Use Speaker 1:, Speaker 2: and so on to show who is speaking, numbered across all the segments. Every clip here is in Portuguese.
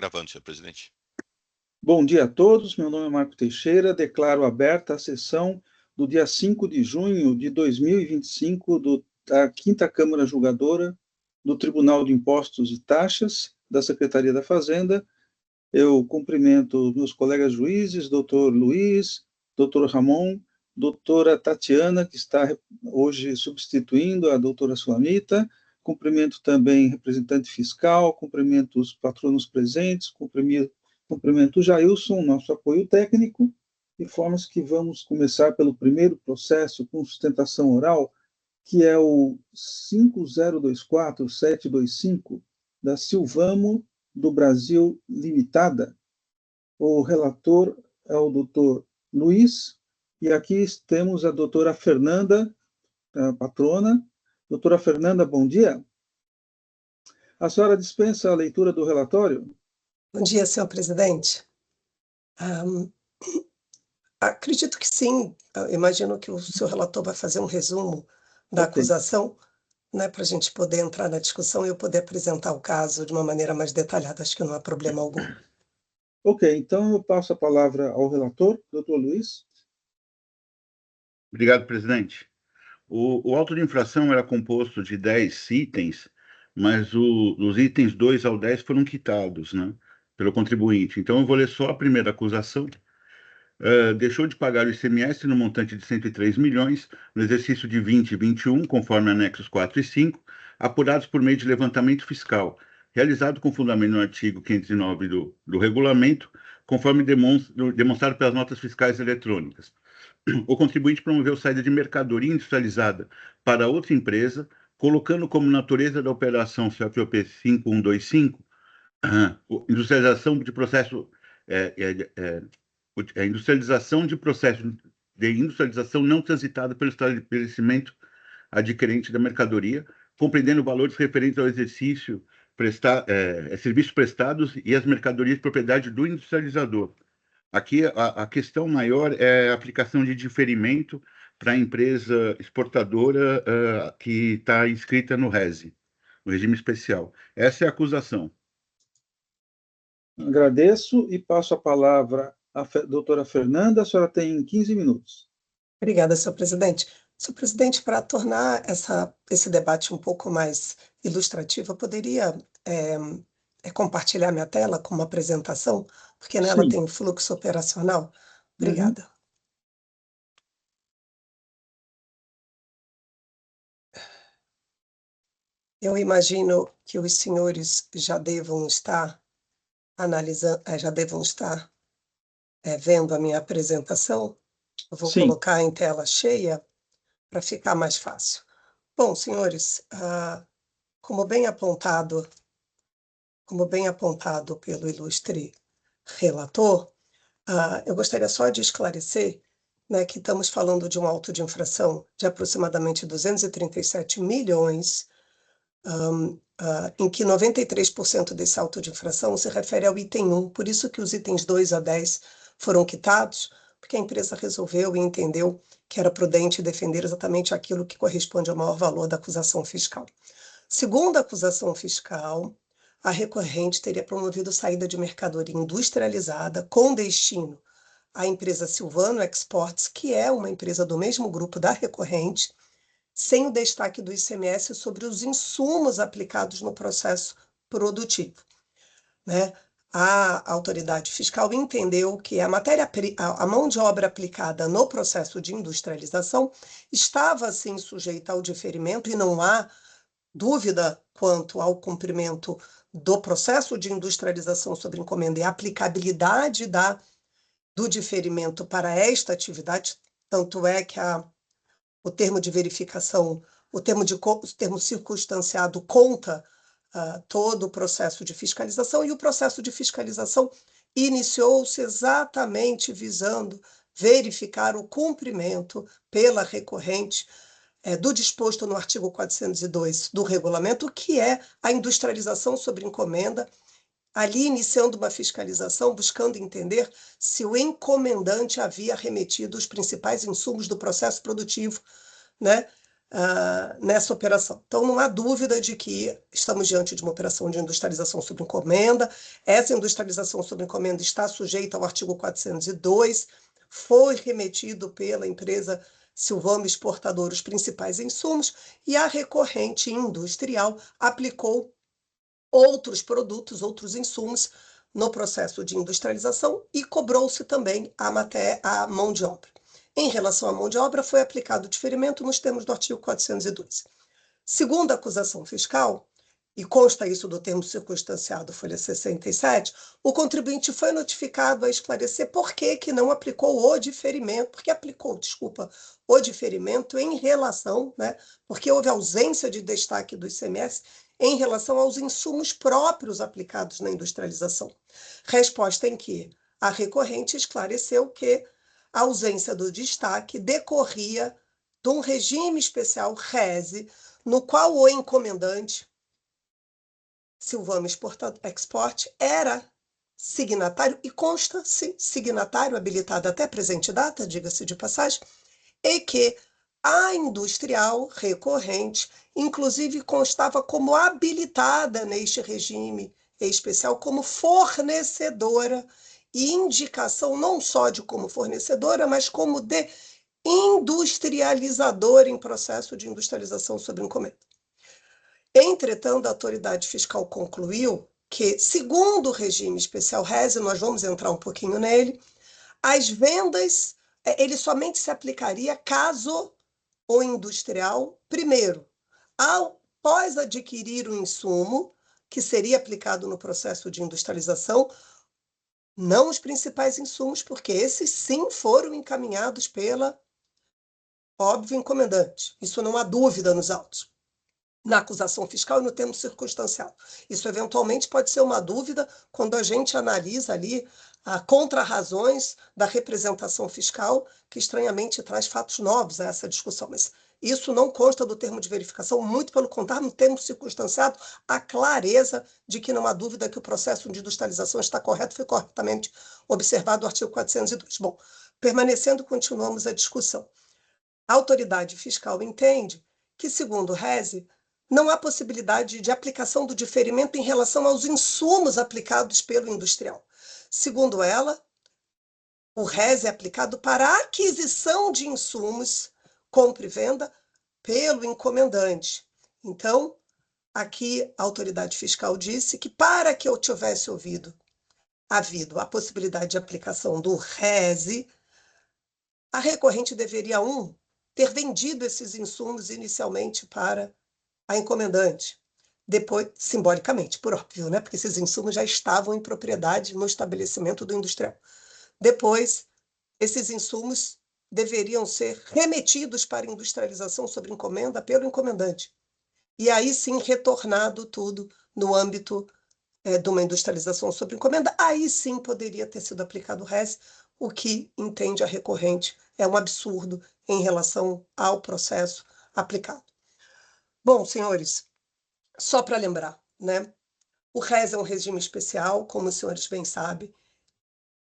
Speaker 1: Gravando, senhor presidente.
Speaker 2: Bom dia a todos, meu nome é Marco Teixeira, declaro aberta a sessão do dia 5 de junho de 2025 da 5ª Câmara Julgadora do Tribunal de Impostos e Taxas da Secretaria da Fazenda. Eu cumprimento meus colegas juízes, doutor Luiz, doutor Ramon, doutora Tatiana, que está hoje substituindo a doutora Sulamita, cumprimento também representante fiscal, cumprimento os patronos presentes, cumprimento o Jailson, nosso apoio técnico, de forma que vamos começar pelo primeiro processo com sustentação oral, que é o 5024725 da Silvamo do Brasil Limitada. O relator é o doutor Luiz, e aqui temos a doutora Fernanda, a patrona. Doutora Fernanda, bom dia. A senhora dispensa a leitura do relatório?
Speaker 3: Bom dia, senhor presidente. Acredito que sim. Eu imagino que o senhor relator vai fazer um resumo da acusação, né, para a gente poder entrar na discussão e eu poder apresentar o caso de uma maneira mais detalhada. Acho que não há problema algum.
Speaker 2: Ok, então eu passo a palavra ao relator, doutor Luiz.
Speaker 4: Obrigado, presidente. O auto de infração era composto de 10 itens, mas os itens 2 ao 10 foram quitados, né, pelo contribuinte. Então, eu vou ler só a primeira acusação. Deixou de pagar o ICMS no montante de 103 milhões no exercício de 20 e 21, conforme anexos 4 e 5, apurados por meio de levantamento fiscal, realizado com fundamento no artigo 509 do regulamento, conforme demonstrado pelas notas fiscais eletrônicas. O contribuinte promoveu saída de mercadoria industrializada para outra empresa, colocando como natureza da operação CFOP 5125 industrialização de processo industrialização de processo de industrialização não transitada pelo estabelecimento adquirente da mercadoria, compreendendo valores referentes ao exercício, serviços prestados e as mercadorias de propriedade do industrializador. Aqui, a questão maior é a aplicação de diferimento para a empresa exportadora que está inscrita no RESE, no regime especial. Essa é a acusação.
Speaker 2: Agradeço e passo a palavra à doutora Fernanda. A senhora tem 15 minutos.
Speaker 3: Obrigada, senhor presidente. Senhor presidente, para tornar esse debate um pouco mais ilustrativo, eu poderia compartilhar minha tela com uma apresentação, porque nela tem um fluxo operacional. Obrigada. Eu imagino que os senhores já devam estar analisando, vendo a minha apresentação. Eu vou colocar em tela cheia para ficar mais fácil. Bom, senhores, como bem apontado pelo ilustre relator, eu gostaria só de esclarecer, né, que estamos falando de um auto de infração de aproximadamente 237 milhões, em que 93% desse auto de infração se refere ao item 1, por isso que os itens 2 a 10 foram quitados, porque a empresa resolveu e entendeu que era prudente defender exatamente aquilo que corresponde ao maior valor da acusação fiscal. Segundo a acusação fiscal, a recorrente teria promovido saída de mercadoria industrializada com destino à empresa Silvano Exports, que é uma empresa do mesmo grupo da recorrente, sem o destaque do ICMS sobre os insumos aplicados no processo produtivo, né? A autoridade fiscal entendeu que a mão de obra aplicada no processo de industrialização estava, assim, sujeita ao diferimento e não há dúvida quanto ao cumprimento do processo de industrialização sob encomenda e a aplicabilidade do diferimento para esta atividade, tanto é que o termo de verificação, o termo circunstanciado conta todo o processo de fiscalização, e o processo de fiscalização iniciou-se exatamente visando verificar o cumprimento pela recorrente do disposto no artigo 402 do regulamento, que é a industrialização sobre encomenda, ali iniciando uma fiscalização, buscando entender se o encomendante havia remetido os principais insumos do processo produtivo, né, nessa operação. Então, não há dúvida de que estamos diante de uma operação de industrialização sob encomenda. Essa industrialização sob encomenda está sujeita ao artigo 402, foi remetido pela empresa Silvamo Exportadora os principais insumos, e a recorrente industrial aplicou outros produtos, outros insumos no processo de industrialização e cobrou-se também a mão de obra. Em relação à mão de obra, foi aplicado o diferimento nos termos do artigo 402. Segundo a acusação fiscal, e consta isso do termo circunstanciado, folha 67, o contribuinte foi notificado a esclarecer por que não aplicou o diferimento, porque aplicou, desculpa, o diferimento em relação, porque houve ausência de destaque do ICMS em relação aos insumos próprios aplicados na industrialização. Resposta em que a recorrente esclareceu que a ausência do destaque decorria de um regime especial RESE, no qual o encomendante, Silvamo Export, era signatário, e consta-se signatário habilitado até presente data, diga-se de passagem, e que a industrial recorrente, inclusive, constava como habilitada neste regime especial como fornecedora, e indicação não só de como fornecedora, mas como de industrializadora em processo de industrialização sob encomenda. Entretanto, a autoridade fiscal concluiu que, segundo o regime especial RESE, nós vamos entrar um pouquinho nele, as vendas, ele somente se aplicaria caso o industrial, primeiro, após adquirir o insumo, que seria aplicado no processo de industrialização, não os principais insumos, porque esses sim foram encaminhados pela, óbvio, encomendante. Isso não há dúvida nos autos. Na acusação fiscal e no termo circunstancial. Isso, eventualmente, pode ser uma dúvida quando a gente analisa ali a contra-razões da representação fiscal, que estranhamente traz fatos novos a essa discussão. Mas isso não consta do termo de verificação, muito pelo contrário, no termo circunstanciado, a clareza de que não há dúvida que o processo de industrialização está correto, foi corretamente observado o artigo 402. Bom, permanecendo, continuamos a discussão. A autoridade fiscal entende que, segundo o RESE, não há possibilidade de aplicação do diferimento em relação aos insumos aplicados pelo industrial. Segundo ela, o RESE é aplicado para a aquisição de insumos, compra e venda, pelo encomendante. Então, aqui a autoridade fiscal disse que para que eu tivesse havido a possibilidade de aplicação do RESE, a recorrente deveria, ter vendido esses insumos inicialmente para a encomendante. Depois, simbolicamente, por óbvio, porque esses insumos já estavam em propriedade no estabelecimento do industrial. Depois, esses insumos deveriam ser remetidos para industrialização sob encomenda pelo encomendante. E aí sim, retornado tudo no âmbito de uma industrialização sob encomenda, aí sim poderia ter sido aplicado o RESE, o que entende a recorrente é um absurdo em relação ao processo aplicado. Bom, senhores, só para lembrar, o RESE é um regime especial, como os senhores bem sabem,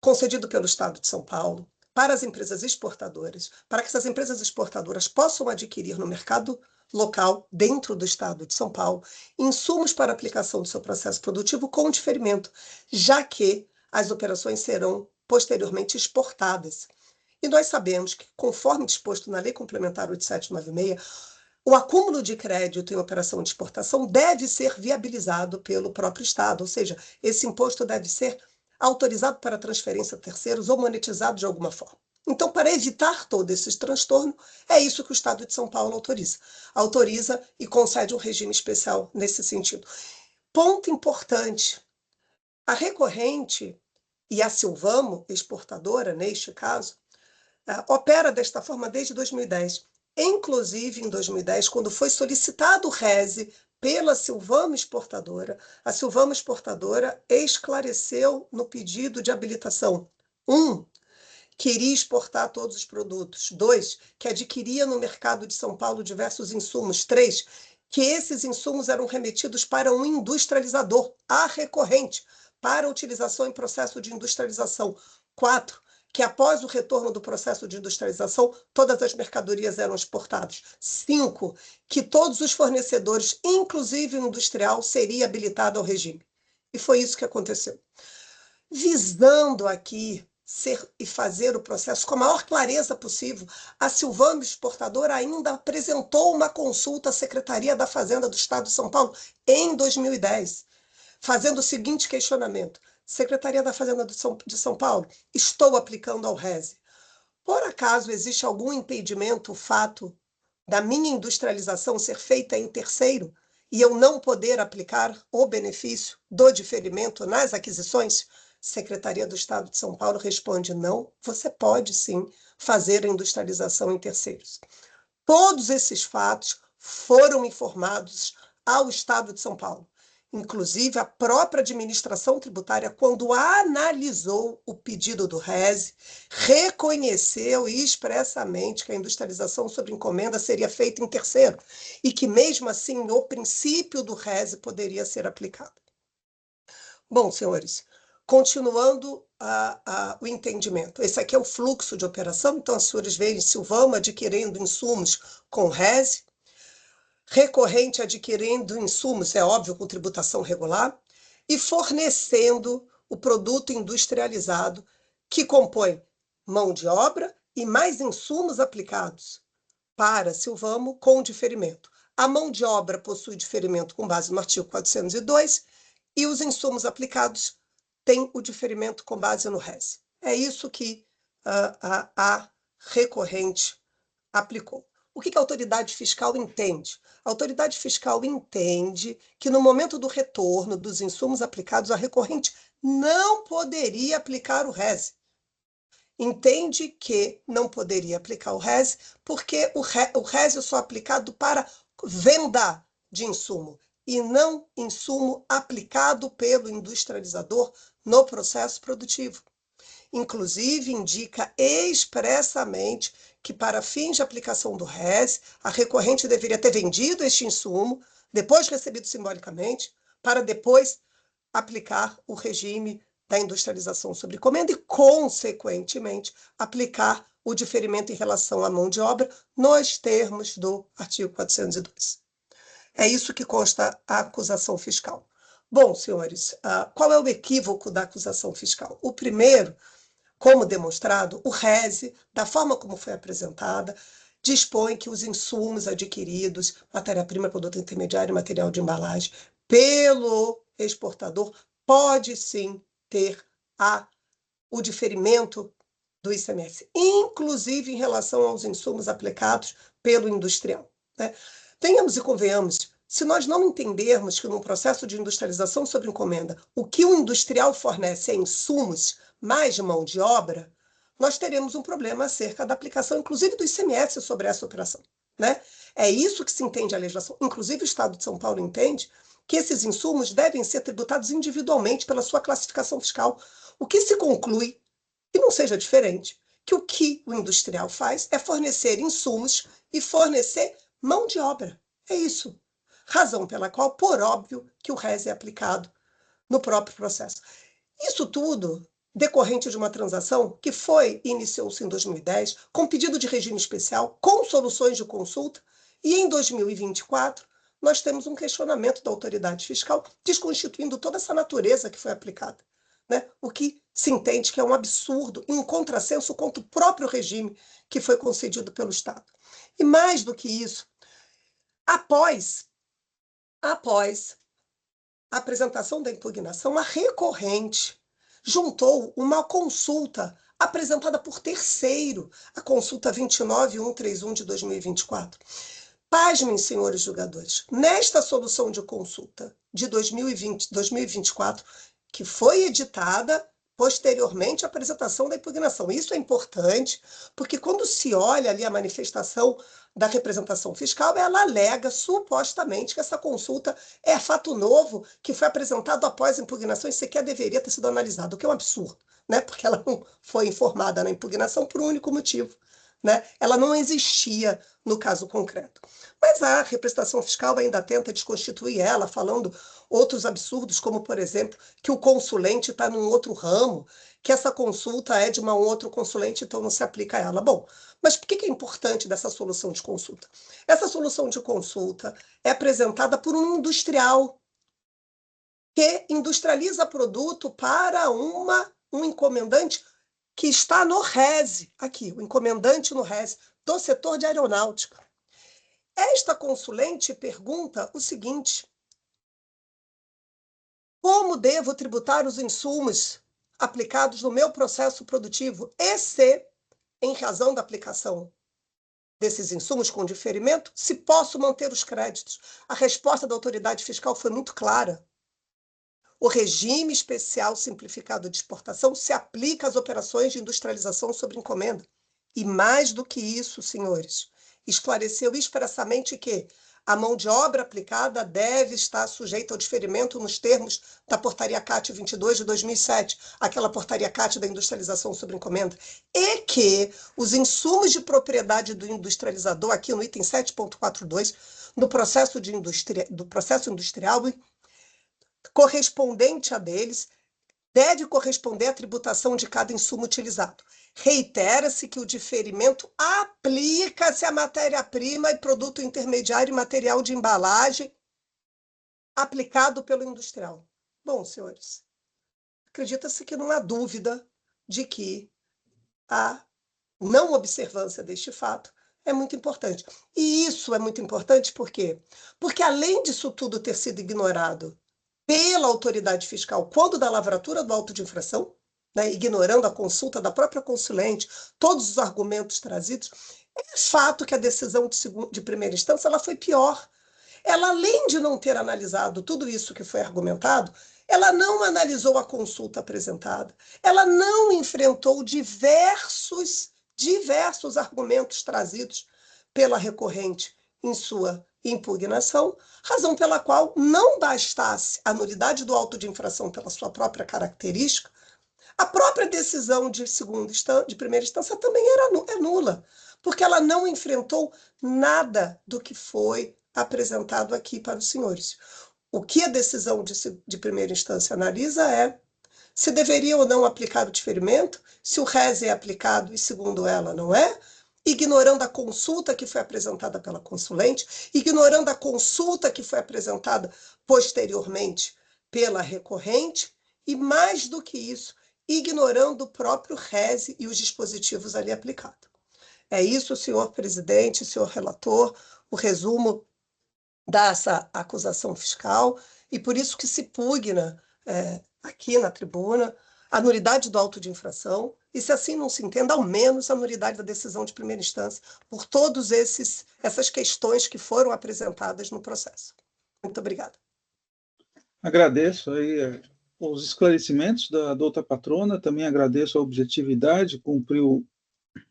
Speaker 3: concedido pelo Estado de São Paulo para as empresas exportadoras, para que essas empresas exportadoras possam adquirir no mercado local, dentro do Estado de São Paulo, insumos para aplicação do seu processo produtivo com diferimento, já que as operações serão posteriormente exportadas. E nós sabemos que, conforme disposto na Lei Complementar 8796, o acúmulo de crédito em operação de exportação deve ser viabilizado pelo próprio Estado, ou seja, esse imposto deve ser autorizado para transferência a terceiros ou monetizado de alguma forma. Então, para evitar todo esse transtorno, é isso que o Estado de São Paulo autoriza. Autoriza e concede um regime especial nesse sentido. Ponto importante, a recorrente e a Silvamo, exportadora, neste caso, opera desta forma desde 2010. Inclusive, em 2010, quando foi solicitado o RESE pela Silvamo Exportadora, a Silvamo Exportadora esclareceu no pedido de habilitação: 1, que iria exportar todos os produtos; 2, que adquiria no mercado de São Paulo diversos insumos; 3, que esses insumos eram remetidos para um industrializador, a recorrente, para utilização em processo de industrialização; 4, que após o retorno do processo de industrialização, todas as mercadorias eram exportadas. 5, que todos os fornecedores, inclusive o industrial, seria habilitado ao regime. E foi isso que aconteceu. Visando aqui e fazer o processo com a maior clareza possível, a Silvame Exportadora ainda apresentou uma consulta à Secretaria da Fazenda do Estado de São Paulo em 2010, fazendo o seguinte questionamento: Secretaria da Fazenda de São Paulo, estou aplicando ao RESE. Por acaso existe algum impedimento, o fato da minha industrialização ser feita em terceiro e eu não poder aplicar o benefício do diferimento nas aquisições? Secretaria do Estado de São Paulo responde: não, você pode sim fazer a industrialização em terceiros. Todos esses fatos foram informados ao Estado de São Paulo. Inclusive, a própria administração tributária, quando analisou o pedido do RESE, reconheceu expressamente que a industrialização sobre encomenda seria feita em terceiro e que, mesmo assim, o princípio do RESE poderia ser aplicado. Bom, senhores, continuando o entendimento. Esse aqui é o fluxo de operação. Então, os senhores veem Silvame adquirindo insumos com RESE, Recorrente adquirindo insumos, é óbvio, com tributação regular, e fornecendo o produto industrializado, que compõe mão de obra e mais insumos aplicados para Silvame com diferimento. A mão de obra possui diferimento com base no artigo 402 e os insumos aplicados têm o diferimento com base no RESE. É isso que a recorrente aplicou. O que a autoridade fiscal entende? A autoridade fiscal entende que no momento do retorno dos insumos aplicados, a recorrente não poderia aplicar o RESE. Entende que não poderia aplicar o RESE porque o RESE é só aplicado para venda de insumo e não insumo aplicado pelo industrializador no processo produtivo. Inclusive, indica expressamente que, para fins de aplicação do RESE, a recorrente deveria ter vendido este insumo, depois recebido simbolicamente, para depois aplicar o regime da industrialização sobre encomenda e, consequentemente, aplicar o diferimento em relação à mão de obra nos termos do artigo 402. É isso que consta a acusação fiscal. Bom, senhores, qual é o equívoco da acusação fiscal? O primeiro, como demonstrado, o RESE, da forma como foi apresentada, dispõe que os insumos adquiridos, matéria-prima, produto intermediário e material de embalagem, pelo exportador, pode sim ter o diferimento do ICMS, inclusive em relação aos insumos aplicados pelo industrial, né? Tenhamos e convenhamos, se nós não entendermos que no processo de industrialização sobre encomenda, o que o industrial fornece é insumos mais mão de obra, nós teremos um problema acerca da aplicação, inclusive do ICMS sobre essa operação, né? É isso que se entende a legislação. Inclusive, o Estado de São Paulo entende que esses insumos devem ser tributados individualmente pela sua classificação fiscal, o que se conclui, que não seja diferente, que o que o industrial faz é fornecer insumos e fornecer mão de obra. É isso. Razão pela qual, por óbvio, que o RESE é aplicado no próprio processo. Isso tudo decorrente de uma transação que iniciou-se em 2010, com pedido de regime especial, com soluções de consulta, e em 2024 nós temos um questionamento da autoridade fiscal desconstituindo toda essa natureza que foi aplicada, né? O que se entende que é um absurdo e um contrassenso contra o próprio regime que foi concedido pelo Estado. E mais do que isso, após a apresentação da impugnação, a recorrente juntou uma consulta apresentada por terceiro, a consulta 29131 de 2024. Pasmem, senhores julgadores, nesta solução de consulta de 2024, que foi editada posteriormente à apresentação da impugnação. Isso é importante, porque quando se olha ali a manifestação da representação fiscal, ela alega supostamente que essa consulta é fato novo que foi apresentado após a impugnação e sequer deveria ter sido analisado, o que é um absurdo, né? Porque ela não foi informada na impugnação por um único motivo, né? Ela não existia no caso concreto. Mas a representação fiscal ainda tenta desconstituir ela, falando outros absurdos, como, por exemplo, que o consulente está num outro ramo, que essa consulta é de um outro consulente, então não se aplica a ela. Bom, mas por que é importante dessa solução de consulta? Essa solução de consulta é apresentada por um industrial que industrializa produto para um encomendante que está no RESE, aqui, o encomendante no RESE, do setor de aeronáutica. Esta consulente pergunta o seguinte: como devo tributar os insumos aplicados no meu processo produtivo e se, em razão da aplicação desses insumos com diferimento, se posso manter os créditos? A resposta da autoridade fiscal foi muito clara. O regime especial simplificado de exportação se aplica às operações de industrialização sobre encomenda. E mais do que isso, senhores, esclareceu expressamente que a mão de obra aplicada deve estar sujeita ao diferimento nos termos da Portaria CAT 22 de 2007, aquela Portaria CAT da industrialização sobre encomenda, e que os insumos de propriedade do industrializador, aqui no item 7.42, do processo industrial correspondente a deles, deve corresponder à tributação de cada insumo utilizado. Reitera-se que o diferimento aplica-se à matéria-prima e produto intermediário e material de embalagem aplicado pelo industrial. Bom, senhores, acredita-se que não há dúvida de que a não observância deste fato é muito importante. E isso é muito importante por quê? Porque além disso tudo ter sido ignorado pela autoridade fiscal quando da lavratura do auto de infração, né, ignorando a consulta da própria consulente, todos os argumentos trazidos, é fato que a decisão de primeira instância ela foi pior. Ela, além de não ter analisado tudo isso que foi argumentado, ela não analisou a consulta apresentada, ela não enfrentou diversos argumentos trazidos pela recorrente em sua impugnação, razão pela qual não bastasse a nulidade do auto de infração pela sua própria característica, a própria decisão de primeira instância também é nula, porque ela não enfrentou nada do que foi apresentado aqui para os senhores. O que a decisão de primeira instância analisa é se deveria ou não aplicar o diferimento, se o RESE é aplicado e, segundo ela, não é, ignorando a consulta que foi apresentada pela consulente, ignorando a consulta que foi apresentada posteriormente pela recorrente e, mais do que isso, ignorando o próprio RESE e os dispositivos ali aplicados. É isso, senhor presidente, senhor relator, o resumo dessa acusação fiscal, e por isso que se pugna aqui na tribuna a nulidade do auto de infração, e se assim não se entenda, ao menos a nulidade da decisão de primeira instância, por todas essas questões que foram apresentadas no processo. Muito obrigada.
Speaker 2: Agradeço aí os esclarecimentos da doutora patrona, também agradeço a objetividade, cumpriu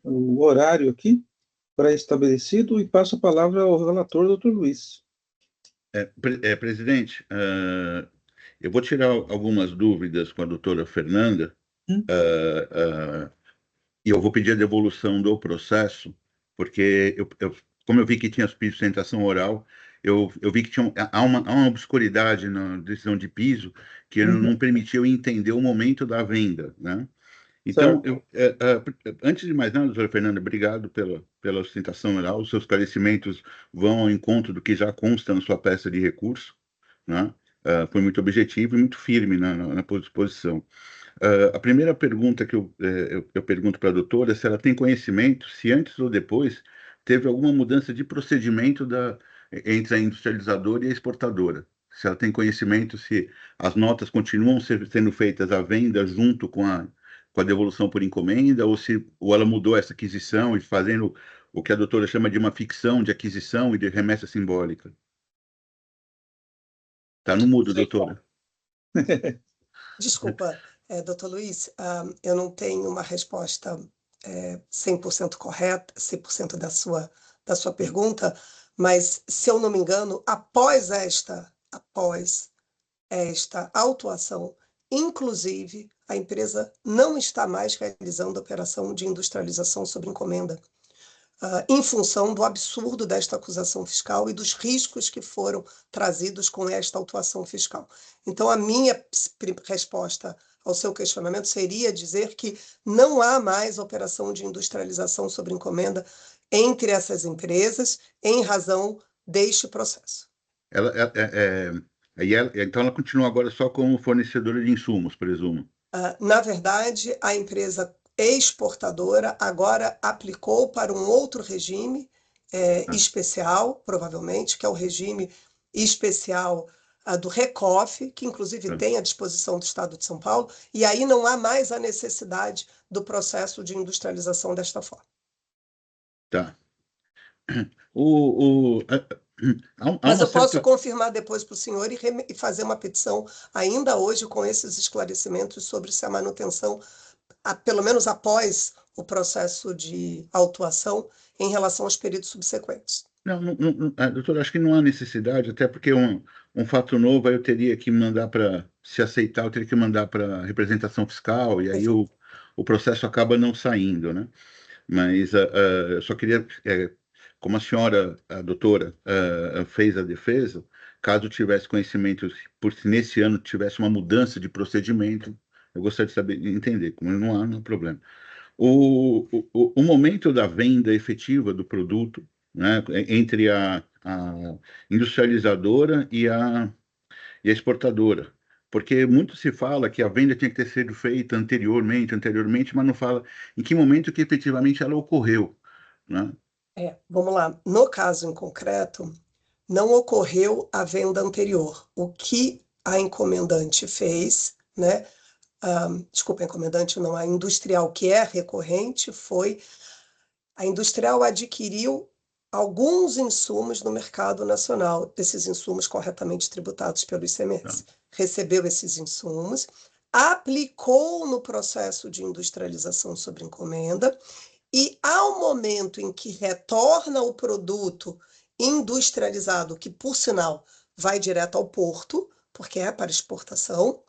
Speaker 2: o horário aqui pré-estabelecido, e passo a palavra ao relator, doutor Luiz.
Speaker 4: Presidente, eu vou tirar algumas dúvidas com a doutora Fernanda, e eu vou pedir a devolução do processo, porque, como eu vi que tinha sustentação oral, eu vi que há uma obscuridade na decisão de piso que não permitiu entender o momento da venda, né? Então, antes de mais nada, doutora Fernanda, obrigado pela sustentação oral. Os seus esclarecimentos vão ao encontro do que já consta na sua peça de recurso, né? Foi muito objetivo e muito firme na posição. A primeira pergunta que eu pergunto para a doutora é se ela tem conhecimento, se antes ou depois teve alguma mudança de procedimento entre a industrializadora e a exportadora. Se ela tem conhecimento, se as notas continuam sendo feitas à venda junto com a devolução por encomenda, ou ela mudou essa aquisição e fazendo o que a doutora chama de uma ficção de aquisição e de remessa simbólica. Está no mudo, doutora.
Speaker 3: Desculpa, doutor Luiz, eu não tenho uma resposta 100% correta, 100% da sua pergunta, mas, se eu não me engano, após esta autuação, inclusive, a empresa não está mais realizando a operação de industrialização sob encomenda. em função do absurdo desta acusação fiscal e dos riscos que foram trazidos com esta autuação fiscal. Então, a minha resposta ao seu questionamento seria dizer que não há mais operação de industrialização sobre encomenda entre essas empresas em razão deste processo.
Speaker 4: Então, ela continua agora só como fornecedora de insumos, presumo.
Speaker 3: Na verdade, a empresa exportadora agora aplicou para um outro regime especial, provavelmente, que é o regime especial do RECOF, que inclusive tem à disposição do Estado de São Paulo, e aí não há mais a necessidade do processo de industrialização desta forma.
Speaker 4: Tá.
Speaker 3: Mas eu posso confirmar depois para o senhor e fazer uma petição ainda hoje com esses esclarecimentos sobre se a manutenção, pelo menos após o processo de autuação, em relação aos períodos subsequentes.
Speaker 4: Doutor, acho que não há necessidade, até porque um fato novo aí eu teria que mandar para, se aceitar, eu teria que mandar para a representação fiscal, e aí o processo acaba não saindo, né? Mas eu só queria, como a senhora, a doutora, fez a defesa, caso tivesse conhecimento, por se nesse ano tivesse uma mudança de procedimento, eu gostaria de saber, entender, como não há problema. O momento da venda efetiva do produto, né, entre a industrializadora e a exportadora. Porque muito se fala que a venda tinha que ter sido feita anteriormente, mas não fala em que momento que efetivamente ela ocorreu, né?
Speaker 3: Vamos lá. No caso em concreto, não ocorreu a venda anterior. O que a encomendante fez, né? Desculpa, a encomendante não, a industrial que é recorrente foi... A industrial adquiriu alguns insumos no mercado nacional, esses insumos corretamente tributados pelo ICMS. Recebeu esses insumos, aplicou no processo de industrialização sobre encomenda e, ao momento em que retorna o produto industrializado, que, por sinal, vai direto ao porto, porque é para exportação,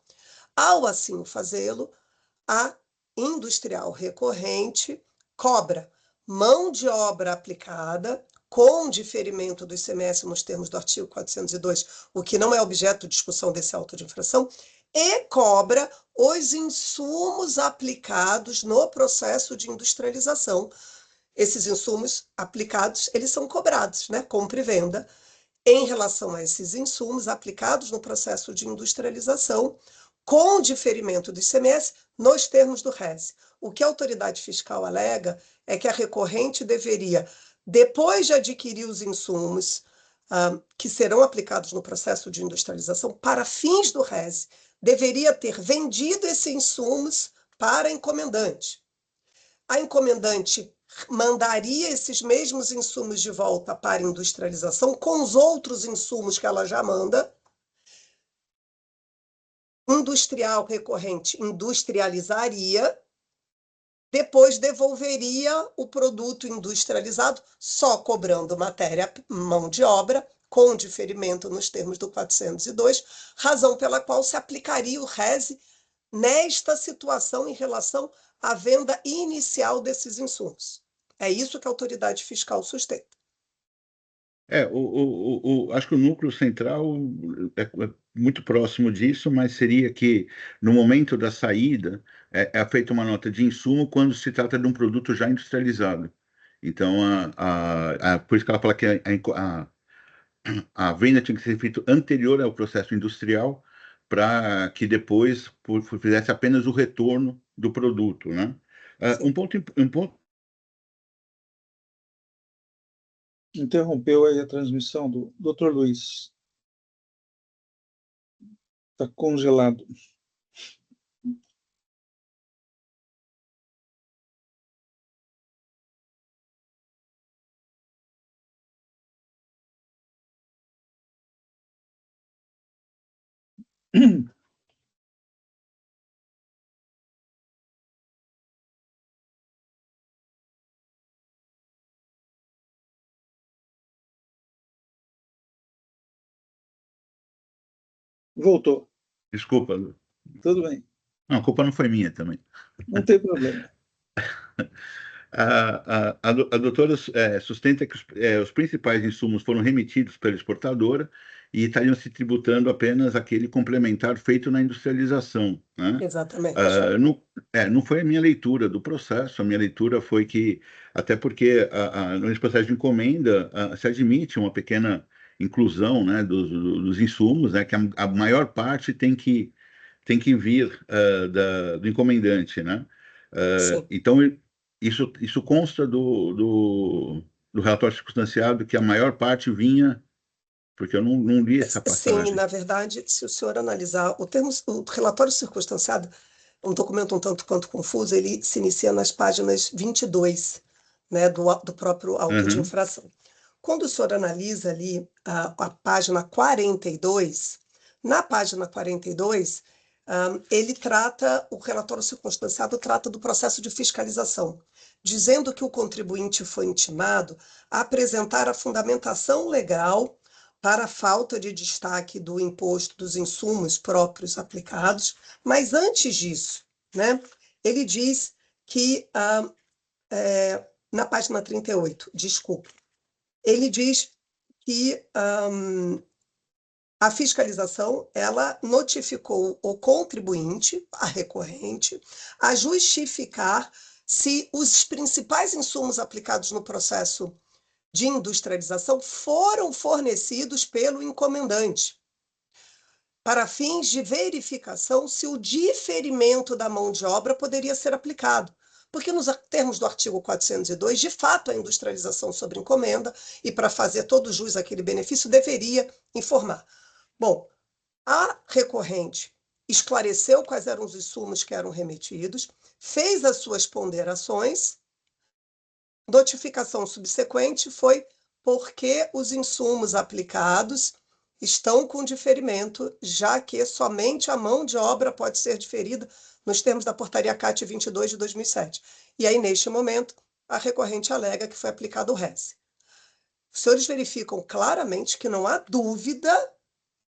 Speaker 3: ao assim fazê-lo, a industrial recorrente cobra mão de obra aplicada com diferimento do ICMS nos termos do artigo 402, o que não é objeto de discussão desse auto de infração, e cobra os insumos aplicados no processo de industrialização. Esses insumos aplicados, eles são cobrados, né? Compra e venda. Em relação a esses insumos aplicados no processo de industrialização, com diferimento do ICMS nos termos do RES. O que a autoridade fiscal alega é que a recorrente deveria, depois de adquirir os insumos que serão aplicados no processo de industrialização para fins do RES, deveria ter vendido esses insumos para a encomendante. A encomendante mandaria esses mesmos insumos de volta para a industrialização com os outros insumos que ela já manda. Industrial recorrente industrializaria, depois devolveria o produto industrializado, só cobrando matéria, mão de obra, com diferimento nos termos do 402, razão pela qual se aplicaria o RES nesta situação em relação à venda inicial desses insumos. É isso que a autoridade fiscal sustenta.
Speaker 4: Acho que o núcleo central é muito próximo disso, mas seria que, no momento da saída, é feita uma nota de insumo quando se trata de um produto já industrializado. Então, por isso que ela fala que a venda tinha que ser feita anterior ao processo industrial, para que depois fizesse apenas o retorno do produto, né? Um ponto
Speaker 2: Interrompeu aí a transmissão do Dr. Luiz. Está congelado. Voltou.
Speaker 4: Desculpa.
Speaker 2: Tudo bem.
Speaker 4: Não, a culpa não foi minha também.
Speaker 2: Não tem problema.
Speaker 4: A doutora sustenta que os principais insumos foram remetidos pela exportadora e estariam se tributando apenas aquele complementar feito na industrialização, né?
Speaker 3: Exatamente.
Speaker 4: Não foi a minha leitura do processo. A minha leitura foi que, até porque nesse processo de encomenda se admite uma pequena inclusão, né, dos insumos, né, que a maior parte tem que vir do encomendante, né?
Speaker 3: Sim.
Speaker 4: Então, isso consta do relatório circunstanciado, que a maior parte vinha, porque eu não li essa
Speaker 3: Sim,
Speaker 4: passagem.
Speaker 3: na verdade, se o senhor analisar o relatório circunstanciado, é um documento um tanto quanto confuso, ele se inicia nas páginas 22, né, do próprio auto de
Speaker 4: Uhum,
Speaker 3: infração. Quando o senhor analisa ali a página 42, na página 42, ele trata, o relatório circunstanciado trata do processo de fiscalização, dizendo que o contribuinte foi intimado a apresentar a fundamentação legal para a falta de destaque do imposto dos insumos próprios aplicados, mas antes disso, né, ele diz que, na página 38, desculpe, ele diz que a fiscalização ela notificou o contribuinte, a recorrente, a justificar se os principais insumos aplicados no processo de industrialização foram fornecidos pelo encomendante, para fins de verificação se o diferimento da mão de obra poderia ser aplicado. Porque, nos termos do artigo 402, de fato, a industrialização sobre encomenda, e para fazer todo jus àquele benefício, deveria informar. Bom, a recorrente esclareceu quais eram os insumos que eram remetidos, fez as suas ponderações. Notificação subsequente foi porque os insumos aplicados estão com diferimento, já que somente a mão de obra pode ser diferida nos termos da portaria CAT 22 de 2007. E aí, neste momento, a recorrente alega que foi aplicado o RES. Os senhores verificam claramente que não há dúvida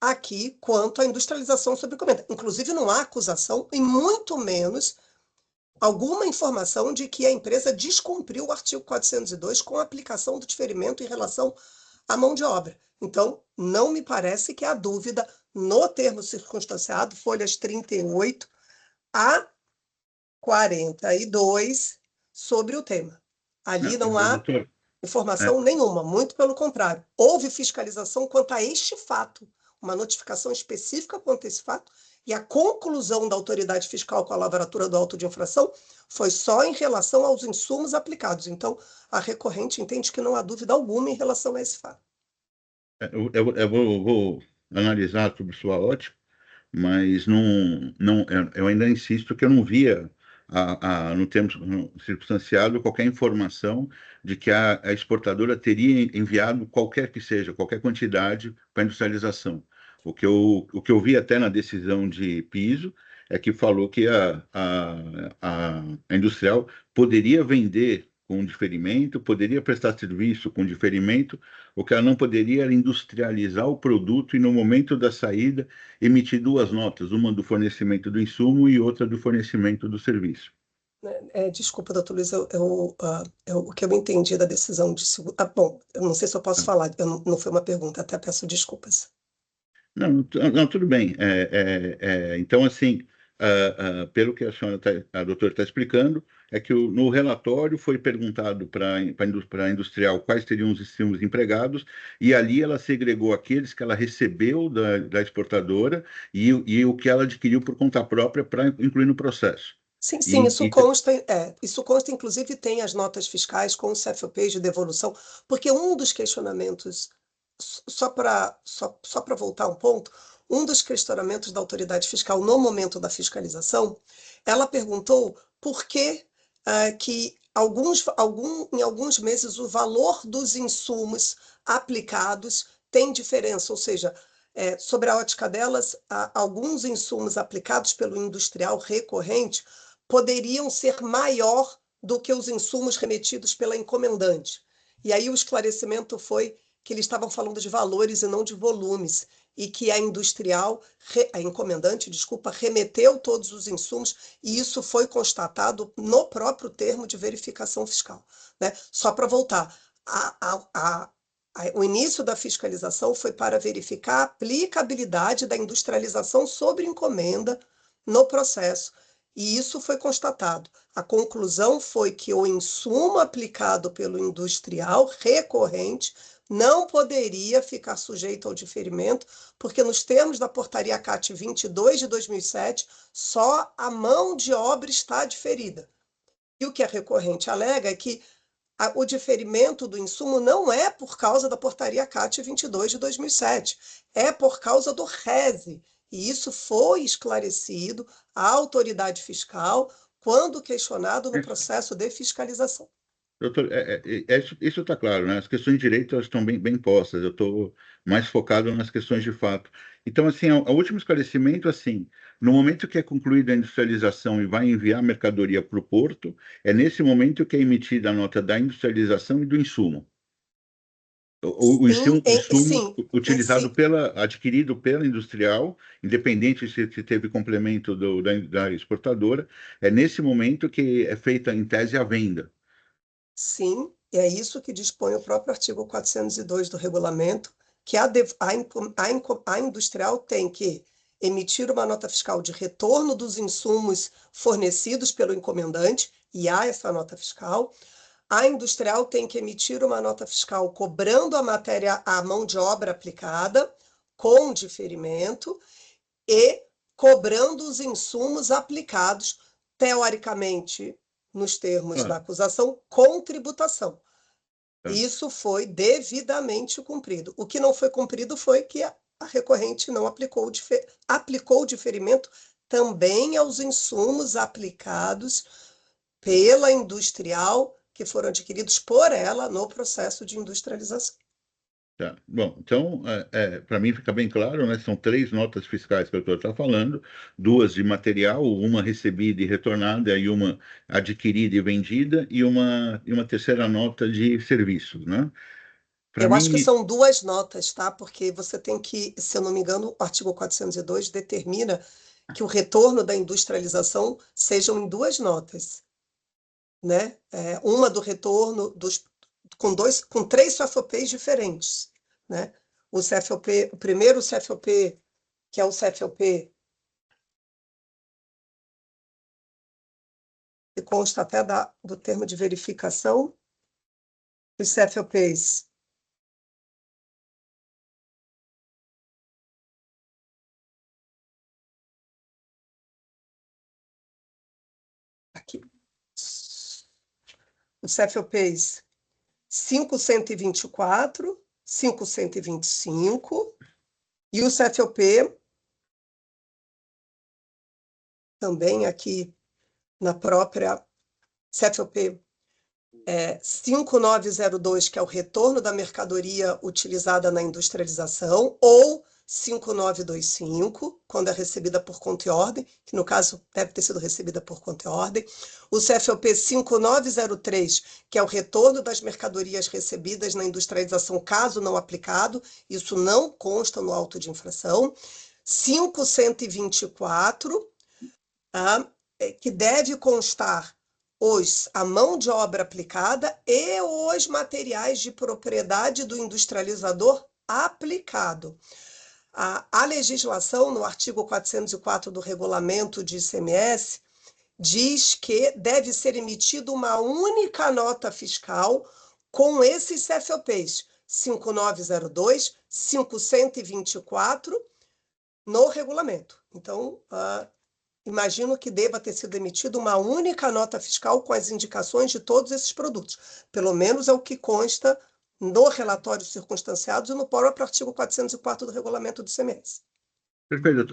Speaker 3: aqui quanto à industrialização sobre encomenda. Inclusive, não há acusação e muito menos alguma informação de que a empresa descumpriu o artigo 402 com a aplicação do diferimento em relação à mão de obra. Então, não me parece que há dúvida no termo circunstanciado, folhas 38 a 42, sobre o tema. Ali não há
Speaker 4: doutor,
Speaker 3: informação nenhuma, muito pelo contrário. Houve fiscalização quanto a este fato, uma notificação específica quanto a esse fato, e a conclusão da autoridade fiscal com a lavratura do auto de infração foi só em relação aos insumos aplicados. Então, a recorrente entende que não há dúvida alguma em relação a esse fato.
Speaker 4: eu vou analisar sobre sua ótica, mas eu ainda insisto que eu não via no termo circunstanciado qualquer informação de que a exportadora teria enviado qualquer quantidade para industrialização. O que eu vi até na decisão de piso é que falou que a industrial poderia vender com diferimento, poderia prestar serviço com diferimento, o que ela não poderia era industrializar o produto e, no momento da saída, emitir duas notas, uma do fornecimento do insumo e outra do fornecimento do serviço.
Speaker 3: Desculpa, doutor Luiz, o que eu entendi da decisão de seguro. Bom, eu não sei se eu posso falar, não foi uma pergunta, até peço desculpas.
Speaker 4: Não, tudo bem. Então, assim, pelo que a doutora está explicando, é que no relatório foi perguntado para a industrial quais teriam os insumos empregados, e ali ela segregou aqueles que ela recebeu da exportadora e o que ela adquiriu por conta própria para incluir no processo.
Speaker 3: Sim,
Speaker 4: E,
Speaker 3: isso
Speaker 4: e,
Speaker 3: consta, inclusive tem as notas fiscais com os CFPs de devolução, porque um dos questionamentos, só para voltar um ponto, um dos questionamentos da autoridade fiscal no momento da fiscalização, ela perguntou por que que em alguns meses o valor dos insumos aplicados tem diferença, ou seja, sobre a ótica delas, alguns insumos aplicados pelo industrial recorrente poderiam ser maior do que os insumos remetidos pela encomendante. E aí o esclarecimento foi que eles estavam falando de valores e não de volumes. e que a industrial, a encomendante, desculpa, remeteu todos os insumos, e isso foi constatado no próprio termo de verificação fiscal, né? Só para voltar, o início da fiscalização foi para verificar a aplicabilidade da industrialização sobre encomenda no processo, e isso foi constatado. A conclusão foi que o insumo aplicado pelo industrial recorrente não poderia ficar sujeito ao diferimento, porque nos termos da portaria CAT 22 de 2007, só a mão de obra está diferida. E o que a recorrente alega é que o diferimento do insumo não é por causa da portaria CAT 22 de 2007, é por causa do RESE. E isso foi esclarecido à autoridade fiscal quando questionado no processo de fiscalização.
Speaker 4: Doutor, isso está claro, né? As questões de direito elas estão bem postas. Eu estou mais focado nas questões de fato. Então, assim, o último esclarecimento, assim, no momento que é concluída a industrialização e vai enviar a mercadoria para o porto, é nesse momento que é emitida a nota da industrialização e do insumo. O insumo utilizado adquirido pela industrial, independente se teve complemento da exportadora, é nesse momento que é feita, em tese, a venda.
Speaker 3: Sim, é isso que dispõe o próprio artigo 402 do regulamento, que a industrial tem que emitir uma nota fiscal de retorno dos insumos fornecidos pelo encomendante, e há essa nota fiscal. A industrial tem que emitir uma nota fiscal cobrando a mão de obra aplicada, com diferimento, e cobrando os insumos aplicados, teoricamente, nos termos da acusação, com tributação. Isso foi devidamente cumprido. O que não foi cumprido foi que a recorrente não aplicou o diferimento também aos insumos aplicados pela industrial, que foram adquiridos por ela no processo de industrialização.
Speaker 4: Tá. Bom, então, para mim fica bem claro, né? São 3 notas fiscais que o doutor está falando, 2 de material, uma recebida e retornada, e uma adquirida e vendida, e uma terceira nota de serviços, né?
Speaker 3: Eu acho que são 2 notas, tá? Porque você tem que, se eu não me engano, o artigo 402 determina que o retorno da industrialização sejam em 2 notas, né? Uma do retorno com 3 CFOPs diferentes, né? O primeiro CFOP, que é o CFOP que consta até do termo de verificação, os CFOPs aqui, os CFOPs 5124, 5125, e o CFOP também aqui na própria CFOP 5902, que é o retorno da mercadoria utilizada na industrialização, ou 5925, quando é recebida por conta e ordem, que no caso deve ter sido recebida por conta e ordem. O CFOP 5903, que é o retorno das mercadorias recebidas na industrialização, caso não aplicado, isso não consta no auto de infração. 5124, que deve constar a mão de obra aplicada e os materiais de propriedade do industrializador aplicado. A legislação, no artigo 404 do regulamento de ICMS, diz que deve ser emitida uma única nota fiscal com esses CFOPs, 5902, 5124, no regulamento. Então, imagino que deva ter sido emitida uma única nota fiscal com as indicações de todos esses produtos. Pelo menos é o que consta no relatório circunstanciado e no próprio artigo 404 do regulamento do ICMS.
Speaker 4: Perfeito.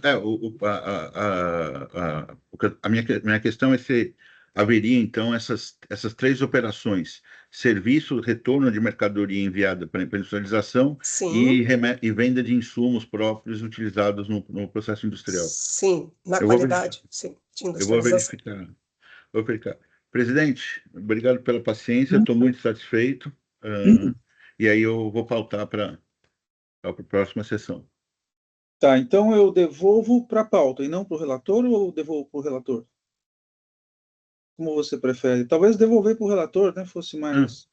Speaker 4: A minha questão é se haveria, então, essas 3 operações: serviço, retorno de mercadoria enviada para a industrialização e venda de insumos próprios utilizados no processo industrial.
Speaker 3: Sim, na qualidade, sim, de industrialização.
Speaker 4: Vou verificar. Presidente, obrigado pela paciência, estou muito satisfeito. E aí eu vou pautar para a próxima sessão.
Speaker 2: Tá, então eu devolvo para a pauta e não para o relator, ou devolvo para o relator? Como você prefere? Talvez devolver para o relator, né, fosse mais...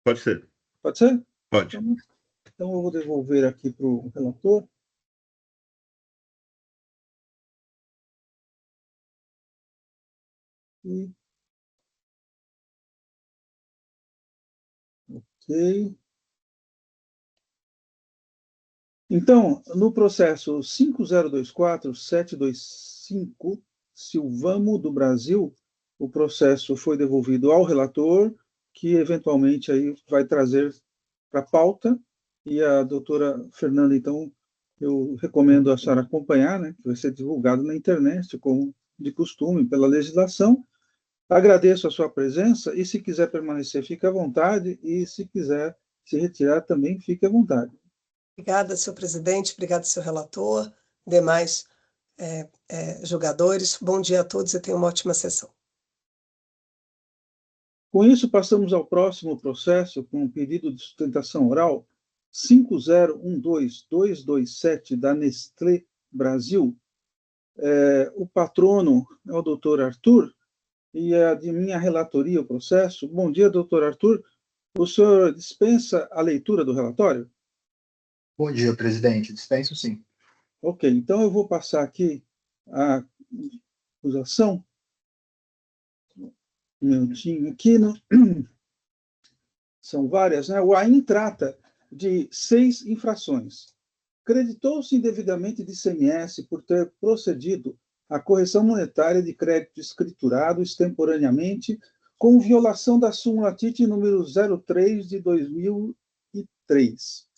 Speaker 4: Pode ser.
Speaker 2: Pode ser?
Speaker 4: Pode.
Speaker 2: Então eu vou devolver aqui para o relator. E... Ok. Então, no processo 5024-725, Silvamo do Brasil, o processo foi devolvido ao relator, que eventualmente aí vai trazer para a pauta, e a doutora Fernanda, então, eu recomendo a senhora acompanhar, né, que vai ser divulgado na internet, como de costume, pela legislação. Agradeço a sua presença, e se quiser permanecer, fique à vontade, e se quiser se retirar também, fique à vontade.
Speaker 3: Obrigada, senhor presidente, obrigada, senhor relator, demais jogadores. Bom dia a todos e tenham uma ótima sessão.
Speaker 2: Com isso, passamos ao próximo processo, com o pedido de sustentação oral 5012227 da Nestlé Brasil. O patrono é o doutor Arthur, e é de minha relatoria o processo. Bom dia, doutor Arthur. O senhor dispensa a leitura do relatório?
Speaker 1: Bom dia, presidente. Dispenso, sim.
Speaker 2: Ok, então eu vou passar aqui a acusação. Um minutinho aqui, né? São várias, né? O AIN trata de 6 infrações. Creditou-se indevidamente de ICMS por ter procedido à correção monetária de crédito escriturado extemporaneamente com violação da súmula TIT número 03 de 2003.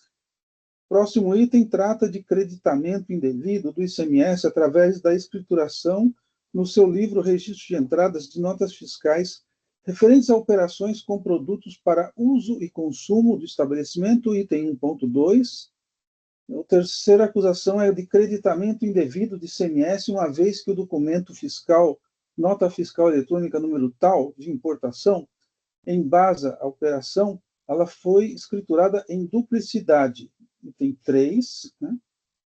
Speaker 2: Próximo item trata de creditamento indevido do ICMS através da escrituração no seu livro Registro de Entradas de Notas Fiscais referentes a operações com produtos para uso e consumo do estabelecimento, item 1.2. A terceira acusação é de creditamento indevido de ICMS, uma vez que o documento fiscal, nota fiscal eletrônica número tal, de importação, embasa a operação, ela foi escriturada em duplicidade. Item 3, né?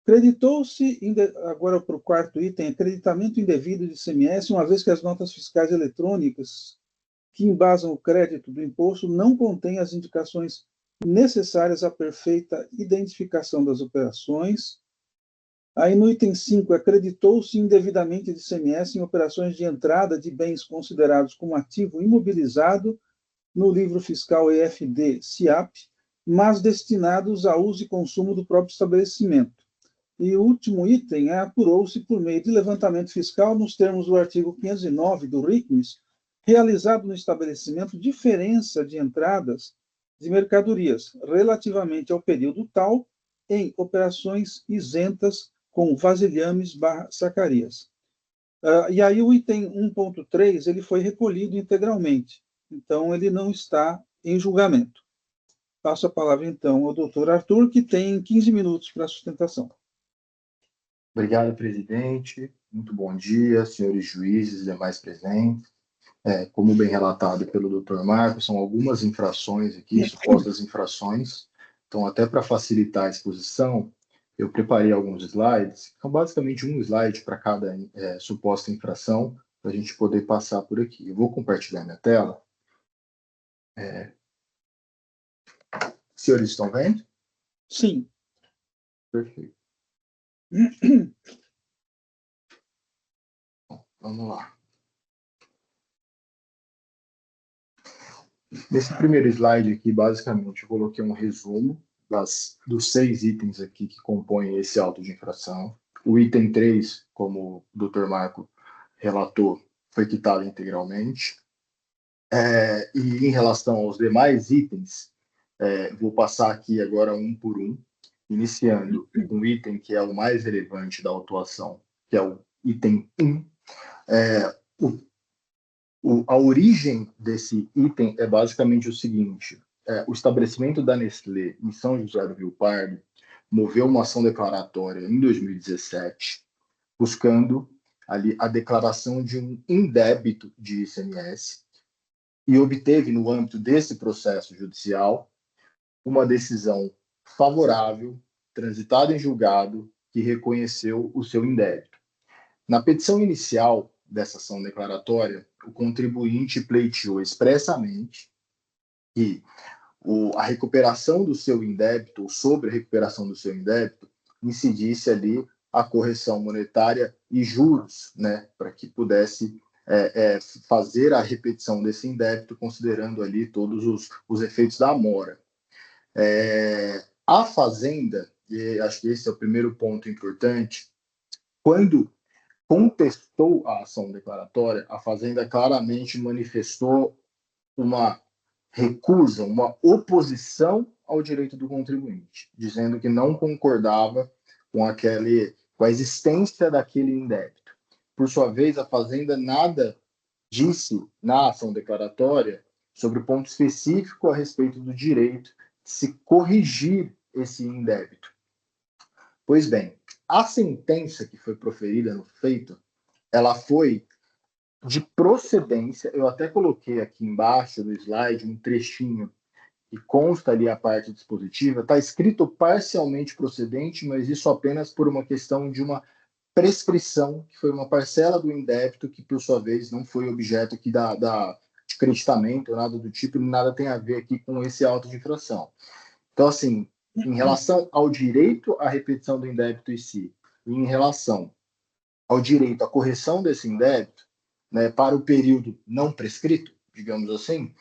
Speaker 2: Creditou-se, agora para o quarto item, acreditamento indevido de ICMS, uma vez que as notas fiscais eletrônicas que embasam o crédito do imposto não contêm as indicações necessárias à perfeita identificação das operações. Aí no item 5, acreditou-se indevidamente de ICMS em operações de entrada de bens considerados como ativo imobilizado no livro fiscal EFD-CIAP, mas destinados a uso e consumo do próprio estabelecimento. E o último item apurou-se por meio de levantamento fiscal nos termos do artigo 509 do RICMES, realizado no estabelecimento diferença de entradas de mercadorias relativamente ao período tal em operações isentas com vasilhames/sacarias. E aí o item 1.3 ele foi recolhido integralmente, então ele não está em julgamento. Passo a palavra então ao doutor Arthur, que tem 15 minutos para a sustentação.
Speaker 1: Obrigado, presidente. Muito bom dia, senhores juízes e demais presentes. Como bem relatado pelo Dr. Marco, são algumas infrações aqui, supostas infrações. Então, até para facilitar a exposição, eu preparei alguns slides. São basicamente um slide para cada suposta infração, para a gente poder passar por aqui. Eu vou compartilhar minha tela. Senhores estão vendo?
Speaker 2: Sim.
Speaker 1: Perfeito. Bom, vamos lá. Nesse primeiro slide aqui, basicamente, eu coloquei um resumo dos 6 itens aqui que compõem esse auto de infração. O item 3, como o Dr. Marco relatou, foi quitado integralmente. E em relação aos demais itens, vou passar aqui agora um por um, iniciando com o item que é o mais relevante da autuação, que é o item 1. A origem desse item é basicamente o seguinte: o estabelecimento da Nestlé em São José do Rio Pardo moveu uma ação declaratória em 2017, buscando ali a declaração de um indébito de ICMS e obteve, no âmbito desse processo judicial, uma decisão favorável, transitada em julgado, que reconheceu o seu indébito. Na petição inicial dessa ação declaratória, o contribuinte pleiteou expressamente que a recuperação do seu indébito, ou sobre a recuperação do seu indébito, incidisse ali a correção monetária e juros, né, para que pudesse fazer a repetição desse indébito, considerando ali todos os efeitos da mora. A Fazenda, e acho que esse é o primeiro ponto importante, quando contestou a ação declaratória, a Fazenda claramente manifestou uma recusa, uma oposição ao direito do contribuinte, dizendo que não concordava com a existência daquele indébito. Por sua vez, a Fazenda nada disse na ação declaratória sobre o ponto específico a respeito do direito de se corrigir esse indébito. Pois bem, a sentença que foi proferida no feito, ela foi de procedência. Eu até coloquei aqui embaixo do slide um trechinho que consta ali a parte dispositiva. Está escrito parcialmente procedente, mas isso apenas por uma questão de uma prescrição, que foi uma parcela do indébito que, por sua vez, não foi objeto aqui de creditamento, nada do tipo, nada tem a ver aqui com esse auto de infração. Então, assim, em relação ao direito à repetição do indébito em si, e em relação ao direito à correção desse indébito, né, para o período não prescrito, digamos assim,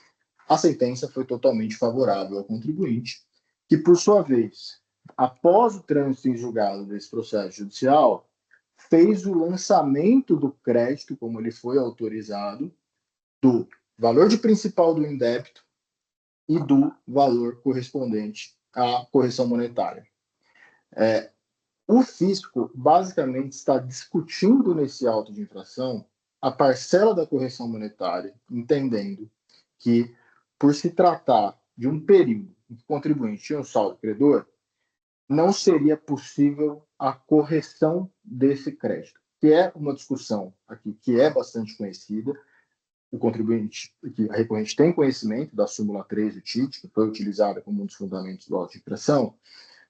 Speaker 1: a sentença foi totalmente favorável ao contribuinte, que, por sua vez, após o trânsito em julgado desse processo judicial, fez o lançamento do crédito, como ele foi autorizado, do valor de principal do indébito e do valor correspondente à correção monetária. O fisco basicamente está discutindo nesse auto de infração a parcela da correção monetária, entendendo que, por se tratar de um período em que o contribuinte tinha um saldo credor, não seria possível a correção desse crédito, que é uma discussão aqui que é bastante conhecida. O contribuinte, a recorrente tem conhecimento da súmula 3 do TIT, que foi utilizada como um dos fundamentos do auto de infração,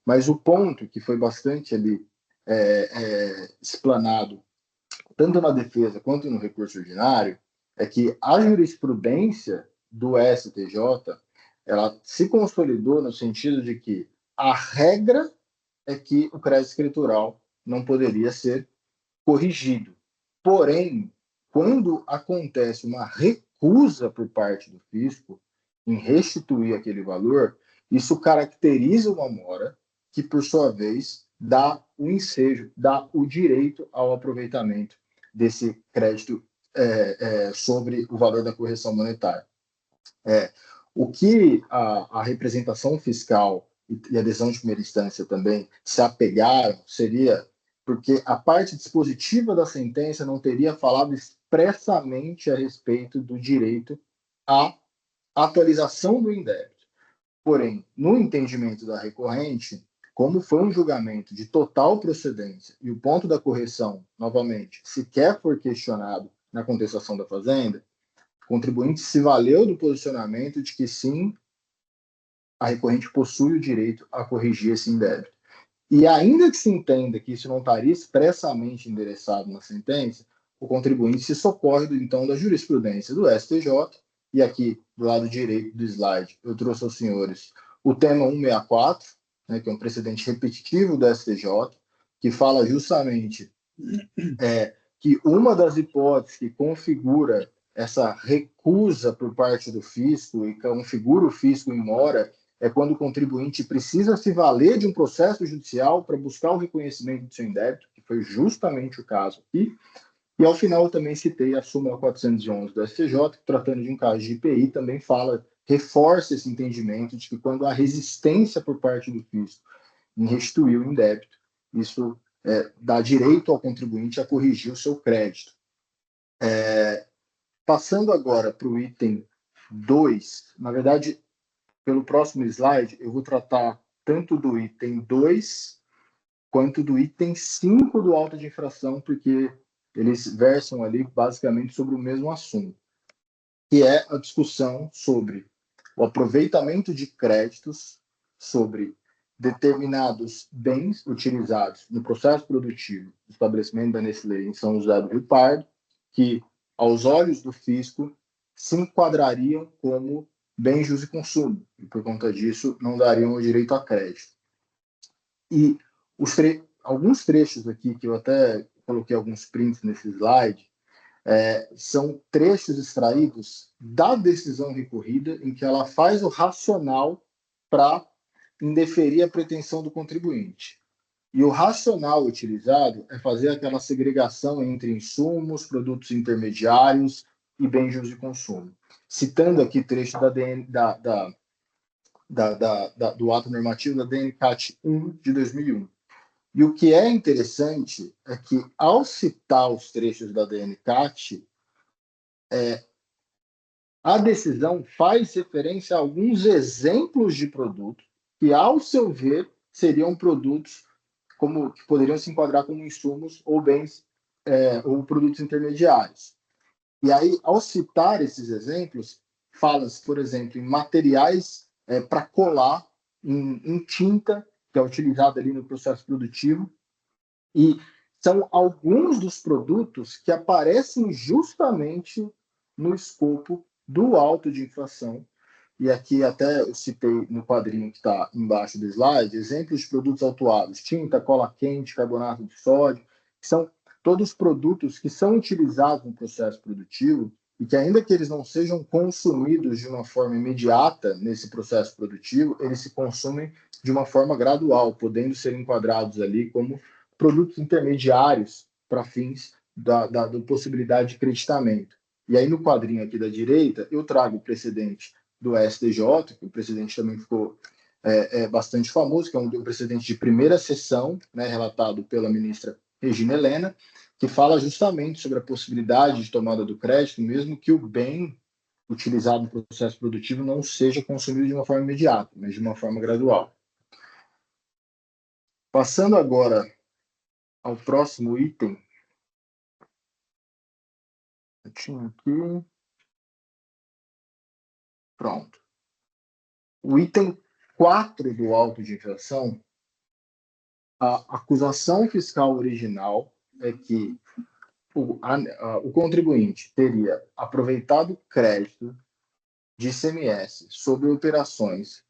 Speaker 1: mas o ponto que foi bastante ali explanado, tanto na defesa quanto no recurso ordinário, é que a jurisprudência do STJ ela se consolidou no sentido de que a regra é que o crédito escritural não poderia ser corrigido. Porém, quando acontece uma recusa por parte do fisco em restituir aquele valor, isso caracteriza uma mora que, por sua vez, dá o ensejo, dá o direito ao aproveitamento desse crédito sobre o valor da correção monetária. O que a representação fiscal e a decisão de primeira instância também se apegaram seria porque a parte dispositiva da sentença não teria falado expressamente a respeito do direito à atualização do indébito. Porém, no entendimento da recorrente, como foi um julgamento de total procedência e o ponto da correção, novamente, sequer foi questionado na contestação da Fazenda, o contribuinte se valeu do posicionamento de que sim, a recorrente possui o direito a corrigir esse indébito. E ainda que se entenda que isso não estaria expressamente endereçado na sentença, o contribuinte se socorre, então, da jurisprudência do STJ, e aqui, do lado direito do slide, eu trouxe aos senhores o tema 164, né, que é um precedente repetitivo do STJ, que fala justamente que uma das hipóteses que configura essa recusa por parte do fisco e configura o fisco em mora é quando o contribuinte precisa se valer de um processo judicial para buscar o reconhecimento do seu indébito, que foi justamente o caso aqui. E, ao final, eu também citei a súmula 411 do STJ, que, tratando de um caso de IPI, também reforça esse entendimento de que quando há resistência por parte do fisco em restituir o indébito, isso dá direito ao contribuinte a corrigir o seu crédito. Passando agora para o item 2, na verdade, pelo próximo slide, eu vou tratar tanto do item 2 quanto do item 5 do auto de infração, porque eles versam ali basicamente sobre o mesmo assunto, que é a discussão sobre o aproveitamento de créditos, sobre determinados bens utilizados no processo produtivo do estabelecimento da Nestlé em São José do Rio Pardo, que, aos olhos do fisco, se enquadrariam como bens de uso e consumo, e, por conta disso, não dariam o direito a crédito. E alguns trechos aqui, que eu até coloquei alguns prints nesse slide, são trechos extraídos da decisão recorrida, em que ela faz o racional para indeferir a pretensão do contribuinte. E o racional utilizado é fazer aquela segregação entre insumos, produtos intermediários e bens de uso e consumo. Citando aqui trecho do ato normativo da DNCAT 1 de 2001. E o que é interessante é que, ao citar os trechos da DNCAT, a decisão faz referência a alguns exemplos de produtos que, ao seu ver, seriam produtos que poderiam se enquadrar como insumos ou bens ou produtos intermediários. E aí, ao citar esses exemplos, fala-se, por exemplo, em materiais para colar, em tinta, que é utilizada ali no processo produtivo, e são alguns dos produtos que aparecem justamente no escopo do auto de infração. E aqui até eu citei no quadrinho que está embaixo do slide, exemplos de produtos autuados: tinta, cola quente, carbonato de sódio, que são todos produtos que são utilizados no processo produtivo e que, ainda que eles não sejam consumidos de uma forma imediata nesse processo produtivo, eles se consumem de uma forma gradual, podendo ser enquadrados ali como produtos intermediários para fins da possibilidade de creditamento. E aí, no quadrinho aqui da direita, eu trago o precedente do STJ, que o precedente também ficou bastante famoso, que é um precedente de primeira sessão, né, relatado pela ministra Regina Helena, que fala justamente sobre a possibilidade de tomada do crédito, mesmo que o bem utilizado no processo produtivo não seja consumido de uma forma imediata, mas de uma forma gradual. Passando agora ao próximo item. Eu tinha aqui. Pronto. O item 4 do auto de infração, a acusação fiscal original é que o contribuinte teria aproveitado crédito de ICMS sobre operações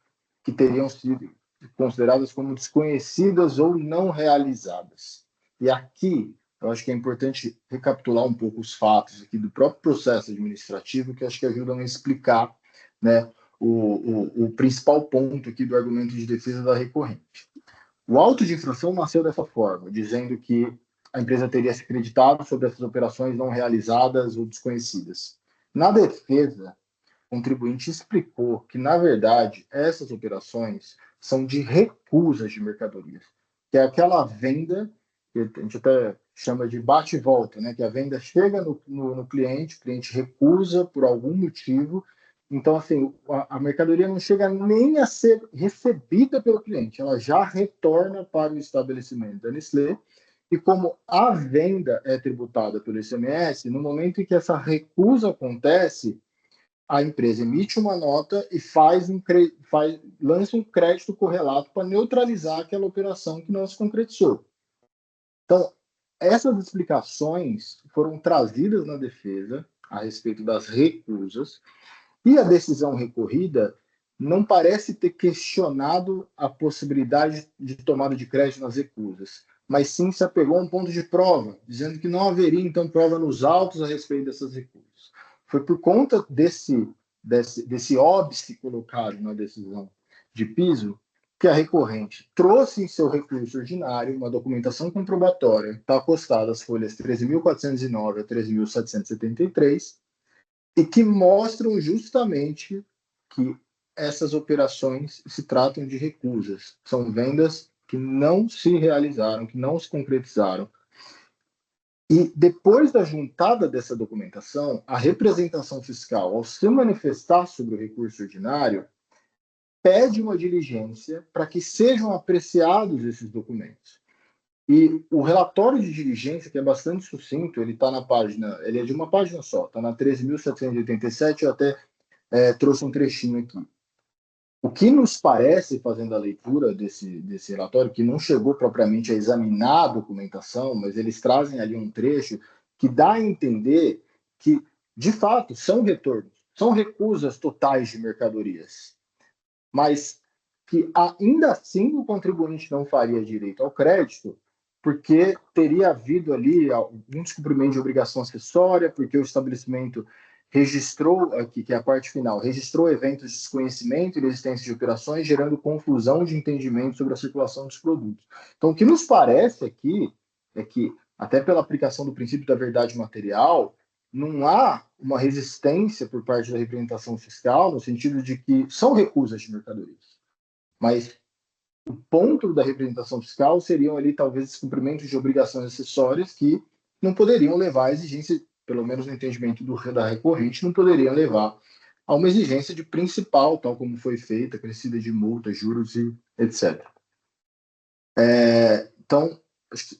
Speaker 1: que teriam sido consideradas como desconhecidas ou não realizadas. E aqui, eu acho que é importante recapitular um pouco os fatos aqui do próprio processo administrativo, que acho que ajudam a explicar, né, o principal ponto aqui do argumento de defesa da recorrente. O auto de infração nasceu dessa forma, dizendo que a empresa teria se acreditado sobre essas operações não realizadas ou desconhecidas. Na defesa, o contribuinte explicou que, na verdade, essas operações são de recusas de mercadorias, que é aquela venda que a gente até chama de bate e volta, né? Que a venda chega no cliente, o cliente recusa por algum motivo. Então, assim, a mercadoria não chega nem a ser recebida pelo cliente, ela já retorna para o estabelecimento da Nestlé. E como a venda é tributada pelo ICMS, no momento em que essa recusa acontece, a empresa emite uma nota e lança um crédito correlato para neutralizar aquela operação que não se concretizou. Então, essas explicações foram trazidas na defesa a respeito das recusas, e a decisão recorrida não parece ter questionado a possibilidade de tomada de crédito nas recusas, mas sim se apegou a um ponto de prova, dizendo que não haveria, então, prova nos autos a respeito dessas recusas. Foi por conta desse óbice colocado na decisão de piso que a recorrente trouxe em seu recurso ordinário uma documentação comprobatória, está acostada às folhas 13.409 a 13.773, e que mostram justamente que essas operações se tratam de recusas. São vendas que não se realizaram, que não se concretizaram. E depois da juntada dessa documentação, a representação fiscal, ao se manifestar sobre o recurso ordinário, pede uma diligência para que sejam apreciados esses documentos. E o relatório de diligência, que é bastante sucinto, ele é de uma página só, está na 13.787, eu até trouxe um trechinho aqui. O que nos parece, fazendo a leitura desse relatório, que não chegou propriamente a examinar a documentação, mas eles trazem ali um trecho que dá a entender que, de fato, são retornos, são recusas totais de mercadorias, mas que ainda assim o contribuinte não faria direito ao crédito, porque teria havido ali um descumprimento de obrigação acessória, porque o estabelecimento registrou, aqui que é a parte final, registrou eventos de desconhecimento e resistência de operações, gerando confusão de entendimento sobre a circulação dos produtos. Então, o que nos parece aqui é que, até pela aplicação do princípio da verdade material, não há uma resistência por parte da representação fiscal, no sentido de que são recusas de mercadorias. Mas o ponto da representação fiscal seriam ali, talvez, descumprimentos de obrigações acessórias que não poderiam levar à exigência, pelo menos no entendimento da recorrente, não poderiam levar a uma exigência de principal, tal como foi feita, crescida de multa, juros e etc. Então,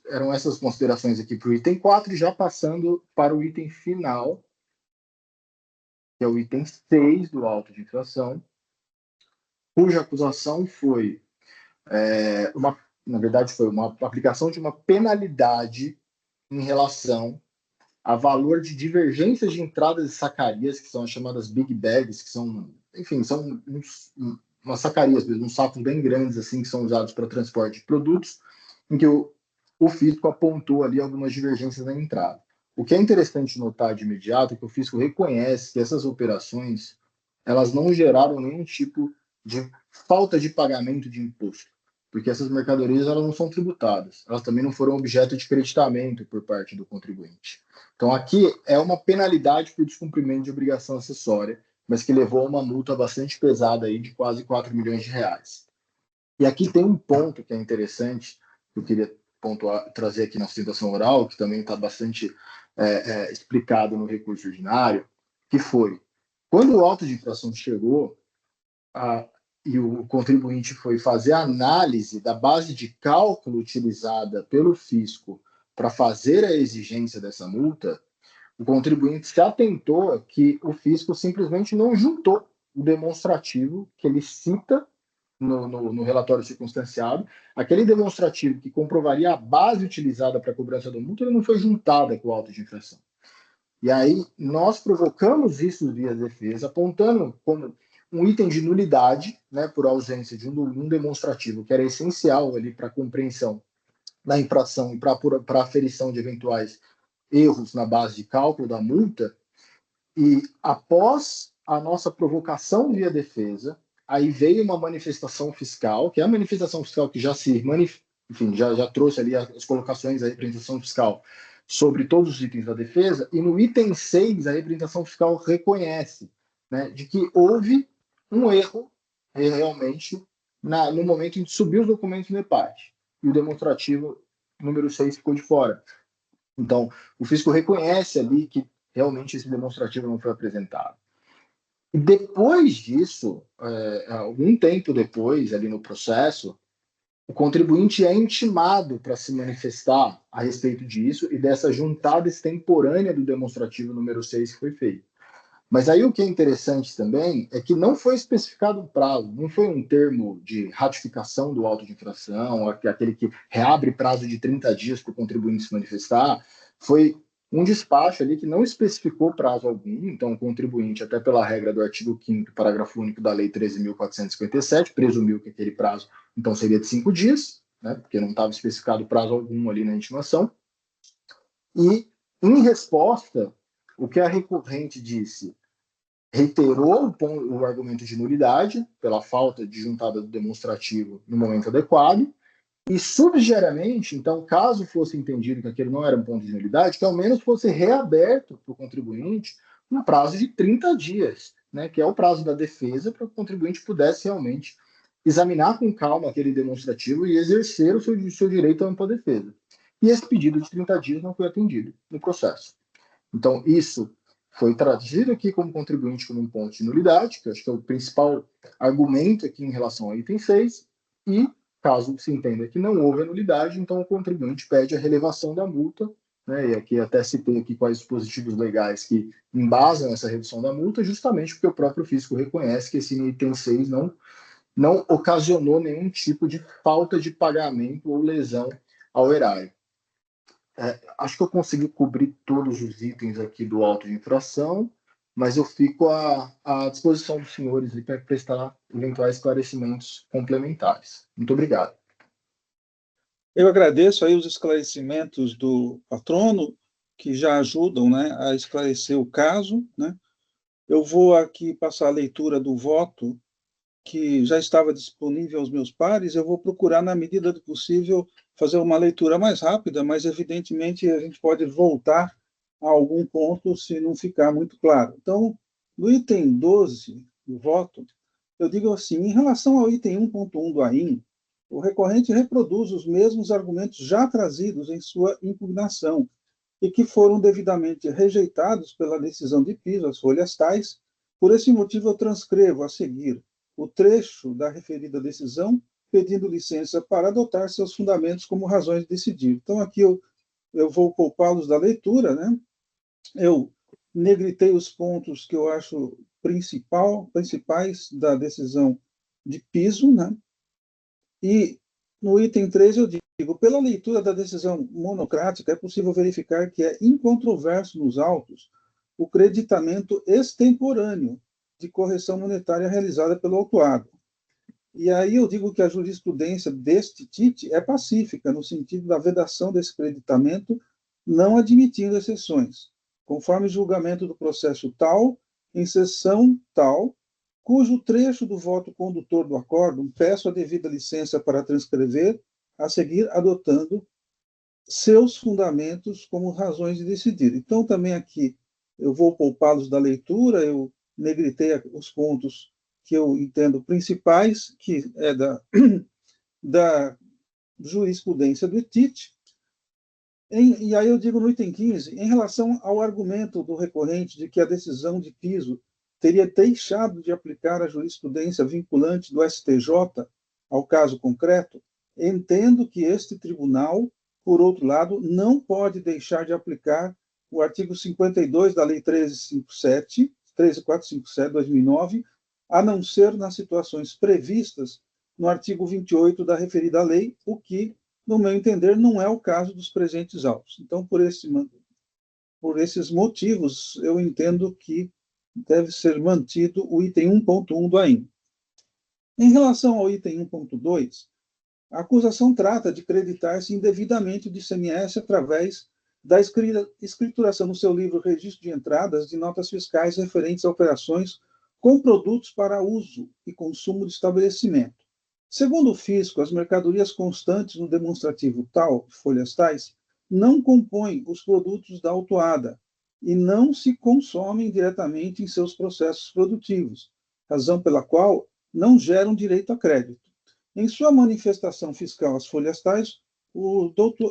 Speaker 1: eram essas considerações aqui para o item 4, e já passando para o item final, que é o item 6 do auto de infração, cuja acusação foi na verdade, foi uma aplicação de uma penalidade em relação a valor de divergências de entradas e sacarias, que são as chamadas big bags, que são, enfim, são umas sacarias mesmo, uns sacos bem grandes, assim, que são usados para transporte de produtos, em que o fisco apontou ali algumas divergências na entrada. O que é interessante notar de imediato é que o fisco reconhece que essas operações elas não geraram nenhum tipo de falta de pagamento de imposto, porque essas mercadorias elas não são tributadas, elas também não foram objeto de creditamento por parte do contribuinte. Então aqui é uma penalidade por descumprimento de obrigação acessória, mas que levou a uma multa bastante pesada aí de quase 4 milhões de reais. E aqui tem um ponto que é interessante, que eu queria trazer aqui na sustentação oral, que também está bastante explicado no recurso ordinário, que foi, quando o auto de infração chegou, e o contribuinte foi fazer a análise da base de cálculo utilizada pelo fisco para fazer a exigência dessa multa, o contribuinte se atentou que o fisco simplesmente não juntou o demonstrativo que ele cita no relatório circunstanciado, aquele demonstrativo que comprovaria a base utilizada para a cobrança da multa, ele não foi juntada com o auto de infração. E aí nós provocamos isso via defesa, apontando como um item de nulidade, né, por ausência de um demonstrativo que era essencial ali para a compreensão da infração e para a aferição de eventuais erros na base de cálculo da multa. E após a nossa provocação via defesa, aí veio uma manifestação fiscal, que é a manifestação fiscal que já já trouxe ali as colocações da representação fiscal sobre todos os itens da defesa, e no item 6 a representação fiscal reconhece, né, de que houve um erro realmente no momento em que subiu os documentos no EPAT, e o demonstrativo número 6 ficou de fora. Então, o fisco reconhece ali que realmente esse demonstrativo não foi apresentado. E depois disso, algum tempo depois, ali no processo, o contribuinte é intimado para se manifestar a respeito disso e dessa juntada extemporânea do demonstrativo número 6 que foi feito. Mas aí o que é interessante também é que não foi especificado o prazo, não foi um termo de ratificação do auto de infração, aquele que reabre prazo de 30 dias para o contribuinte se manifestar, foi um despacho ali que não especificou prazo algum, então o contribuinte, até pela regra do artigo 5º, parágrafo único da Lei 13.457, presumiu que aquele prazo, então, seria de 5 dias, né, porque não estava especificado prazo algum ali na intimação, e, em resposta, o que a recorrente disse, reiterou o argumento de nulidade, pela falta de juntada do demonstrativo no momento adequado, e subsidiariamente, então, caso fosse entendido que aquele não era um ponto de nulidade, que ao menos fosse reaberto para o contribuinte um prazo de 30 dias, né, que é o prazo da defesa, para que o contribuinte pudesse realmente examinar com calma aquele demonstrativo e exercer o seu direito à ampla defesa. E esse pedido de 30 dias não foi atendido no processo. Então, isso foi trazido aqui como contribuinte como um ponto de nulidade, que eu acho que é o principal argumento aqui em relação ao item 6, e caso se entenda que não houve a nulidade, então o contribuinte pede a relevação da multa, né, e aqui até citei aqui quais dispositivos legais que embasam essa redução da multa, justamente porque o próprio fisco reconhece que esse item 6 não ocasionou nenhum tipo de falta de pagamento ou lesão ao erário. Acho que eu consegui cobrir todos os itens aqui do auto de infração, mas eu fico à disposição dos senhores para prestar eventuais esclarecimentos complementares. Muito obrigado.
Speaker 2: Eu agradeço aí os esclarecimentos do patrono, que já ajudam, né, a esclarecer o caso, né? Eu vou aqui passar a leitura do voto, que já estava disponível aos meus pares. Eu vou procurar, na medida do possível, fazer uma leitura mais rápida, mas, evidentemente, a gente pode voltar a algum ponto se não ficar muito claro. Então, no item 12 do voto, eu digo assim: em relação ao item 1.1 do AIN, o recorrente reproduz os mesmos argumentos já trazidos em sua impugnação e que foram devidamente rejeitados pela decisão de piso, as folhas tais. Por esse motivo, eu transcrevo a seguir o trecho da referida decisão, pedindo licença para adotar seus fundamentos como razões de decidir. Então, aqui eu vou poupá-los da leitura, né? Eu negritei os pontos que eu acho principais da decisão de piso, né? E no item 3 eu digo: pela leitura da decisão monocrática, é possível verificar que é incontroverso nos autos o creditamento extemporâneo de correção monetária realizada pelo autuado. E aí eu digo que a jurisprudência deste TIT é pacífica, no sentido da vedação desse creditamento, não admitindo exceções, conforme julgamento do processo tal, em sessão tal, cujo trecho do voto condutor do acórdão peço a devida licença para transcrever, a seguir adotando seus fundamentos como razões de decidir. Então, também aqui eu vou poupá-los da leitura, eu negritei os pontos que eu entendo principais, que é da jurisprudência do TIT. E aí eu digo no item 15, em relação ao argumento do recorrente de que a decisão de piso teria deixado de aplicar a jurisprudência vinculante do STJ ao caso concreto, entendo que este tribunal, por outro lado, não pode deixar de aplicar o artigo 52 da Lei 13457/2009, a não ser nas situações previstas no artigo 28 da referida lei, o que, no meu entender, não é o caso dos presentes autos. Então, por esses motivos, eu entendo que deve ser mantido o item 1.1 do AIN. Em relação ao item 1.2, a acusação trata de creditar-se indevidamente do ICMS através da escrituração no seu livro Registro de Entradas de notas fiscais referentes a operações com produtos para uso e consumo de estabelecimento. Segundo o fisco, as mercadorias constantes no demonstrativo tal, folhas tais, não compõem os produtos da autuada e não se consomem diretamente em seus processos produtivos, razão pela qual não geram direito a crédito. Em sua manifestação fiscal às folhas tais,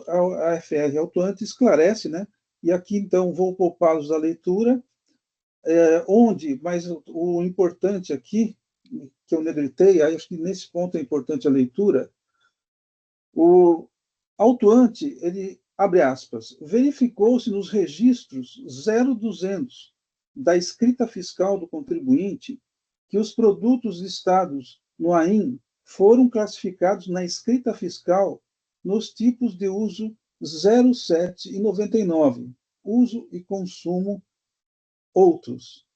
Speaker 2: a AFR autuante esclarece, né? E aqui, então, vou poupá-los da leitura, mas o importante aqui, que eu negritei, acho que nesse ponto é importante a leitura, o autuante, ele, abre aspas, verificou-se nos registros 0200 da escrita fiscal do contribuinte que os produtos listados no AIN foram classificados na escrita fiscal nos tipos de uso 07 e 99, uso e consumo outros,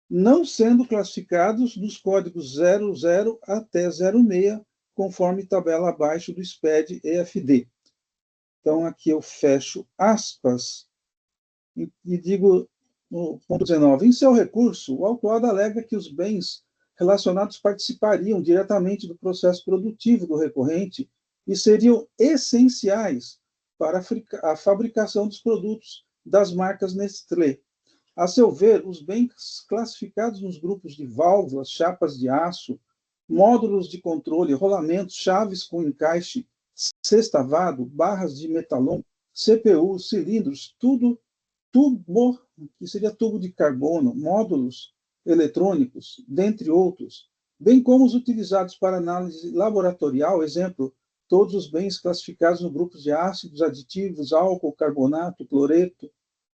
Speaker 2: não sendo classificados nos códigos 00 até 06, conforme tabela abaixo do SPED EFD. Então, aqui eu fecho aspas e digo no ponto 19, em seu recurso, o autuado alega que os bens relacionados participariam diretamente do processo produtivo do recorrente e seriam essenciais para a fabricação dos produtos das marcas Nestlé. A seu ver, os bens classificados nos grupos de válvulas, chapas de aço, módulos de controle, rolamentos, chaves com encaixe sextavado, barras de metalon, CPU, cilindros, tubo, que seria tubo de carbono, módulos eletrônicos, dentre outros, bem como os utilizados para análise laboratorial, exemplo, todos os bens classificados no grupos de ácidos, aditivos, álcool, carbonato, cloreto,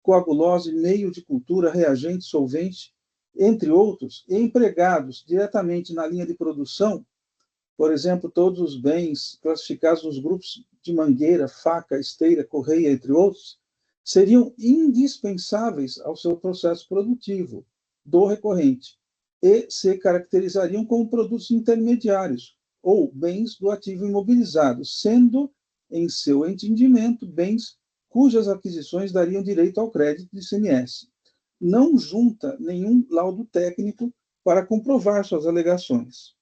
Speaker 2: coagulose, meio de cultura, reagente, solvente, entre outros, e empregados diretamente na linha de produção, por exemplo, todos os bens classificados nos grupos de mangueira, faca, esteira, correia, entre outros, seriam indispensáveis ao seu processo produtivo do recorrente e se caracterizariam como produtos intermediários ou bens do ativo imobilizado, sendo, em seu entendimento, bens cujas aquisições dariam direito ao crédito de ICMS. Não junta nenhum laudo técnico para comprovar suas alegações.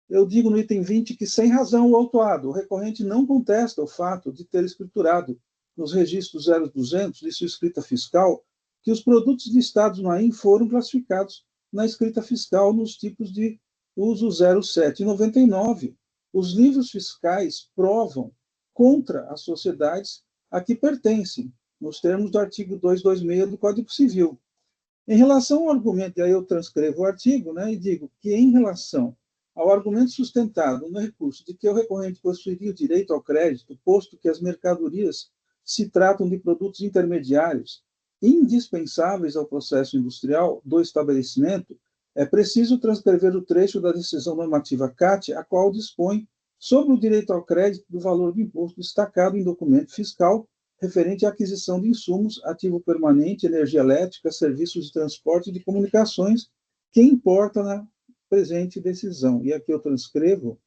Speaker 2: Eu digo no item 20 que, sem razão o autuado, o recorrente não contesta o fato de ter escriturado nos registros 0200 de sua escrita fiscal que os produtos listados no AIM foram classificados na escrita fiscal nos tipos de uso 07 e 99. Os livros fiscais provam contra as sociedades a que pertencem, nos termos do artigo 226 do Código Civil. Em relação ao argumento, e aí eu transcrevo o artigo, né, e digo que, em relação ao argumento sustentado no recurso de que o recorrente possuiria o direito ao crédito, posto que as mercadorias se tratam de produtos intermediários indispensáveis ao processo industrial do estabelecimento, é preciso transcrever o trecho da decisão normativa CAT, a qual dispõe sobre o direito ao crédito do valor do imposto destacado em documento fiscal referente à aquisição de insumos, ativo permanente, energia elétrica, serviços de transporte e de comunicações, que importa na presente decisão. E aqui eu transcrevo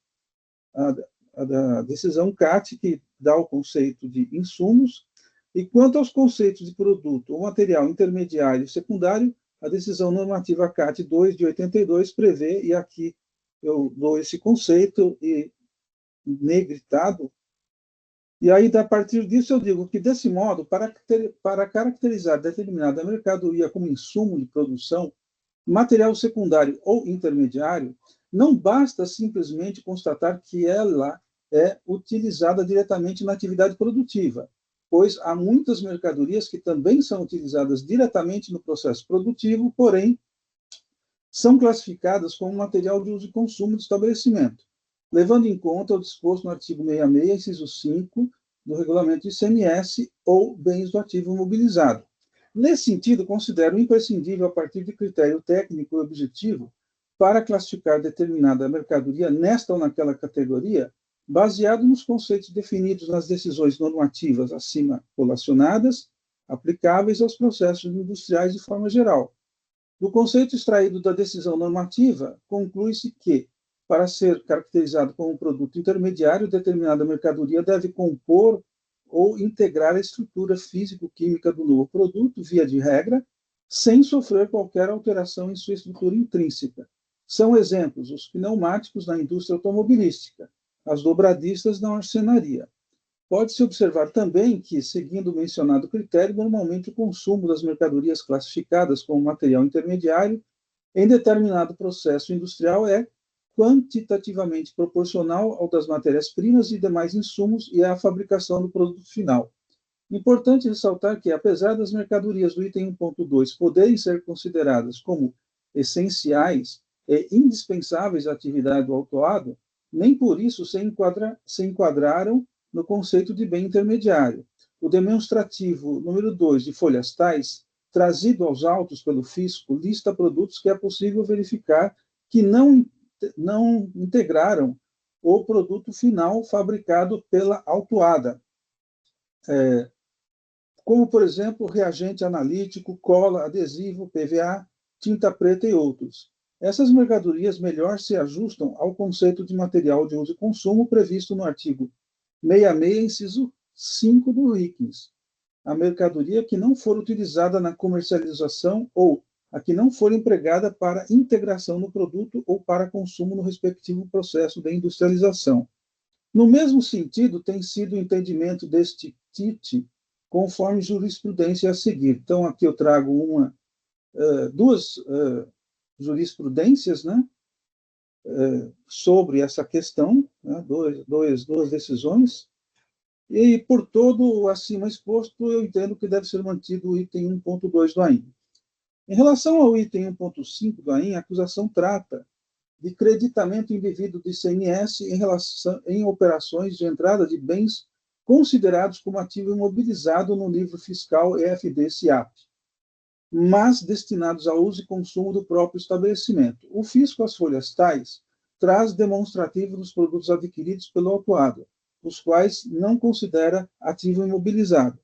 Speaker 2: a decisão CAT, que dá o conceito de insumos, e quanto aos conceitos de produto ou material intermediário e secundário, a decisão normativa CAT 2 de 82 prevê, e aqui eu dou esse conceito e negritado, e aí, a partir disso, eu digo que, desse modo, para caracterizar determinada mercadoria como insumo de produção, material secundário ou intermediário, não basta simplesmente constatar que ela é utilizada diretamente na atividade produtiva, pois há muitas mercadorias que também são utilizadas diretamente no processo produtivo, porém, são classificadas como material de uso e consumo do estabelecimento, levando em conta o disposto no artigo 66, inciso 5, do regulamento ICMS ou bens do ativo imobilizado. Nesse sentido, considero imprescindível, a partir de critério técnico e objetivo, para classificar determinada mercadoria nesta ou naquela categoria, baseado nos conceitos definidos nas decisões normativas acima colacionadas, aplicáveis aos processos industriais de forma geral. Do conceito extraído da decisão normativa, conclui-se que, para ser caracterizado como produto intermediário, determinada mercadoria deve compor ou integrar a estrutura físico-química do novo produto, via de regra, sem sofrer qualquer alteração em sua estrutura intrínseca. São exemplos os pneumáticos na indústria automobilística, as dobradistas na marcenaria. Pode-se observar também que, seguindo o mencionado critério, normalmente o consumo das mercadorias classificadas como material intermediário em determinado processo industrial é quantitativamente proporcional ao das matérias-primas e demais insumos e à fabricação do produto final. Importante ressaltar que, apesar das mercadorias do item 1.2 poderem ser consideradas como essenciais e indispensáveis à atividade do autuado, nem por isso se enquadraram no conceito de bem intermediário. O demonstrativo número 2 de folhas tais, trazido aos autos pelo fisco, lista produtos que é possível verificar que não integraram o produto final fabricado pela autuada, como, por exemplo, reagente analítico, cola, adesivo, PVA, tinta preta e outros. Essas mercadorias melhor se ajustam ao conceito de material de uso e consumo previsto no artigo 66, inciso 5 do RICNS. A mercadoria que não for utilizada na comercialização ou a que não for empregada para integração no produto ou para consumo no respectivo processo de industrialização. No mesmo sentido, tem sido o entendimento deste TIT, conforme jurisprudência a seguir. Então, aqui eu trago duas jurisprudências, né, sobre essa questão, né, duas decisões, e por todo o acima exposto, eu entendo que deve ser mantido o item 1.2 do AIM. Em relação ao item 1.5 do AIM, a acusação trata de creditamento indevido de ICMS em operações de entrada de bens considerados como ativo imobilizado no livro fiscal EFD-SIAP. mas destinados ao uso e consumo do próprio estabelecimento. O fisco às folhas tais traz demonstrativo dos produtos adquiridos pelo autuado, os quais não considera ativo imobilizado.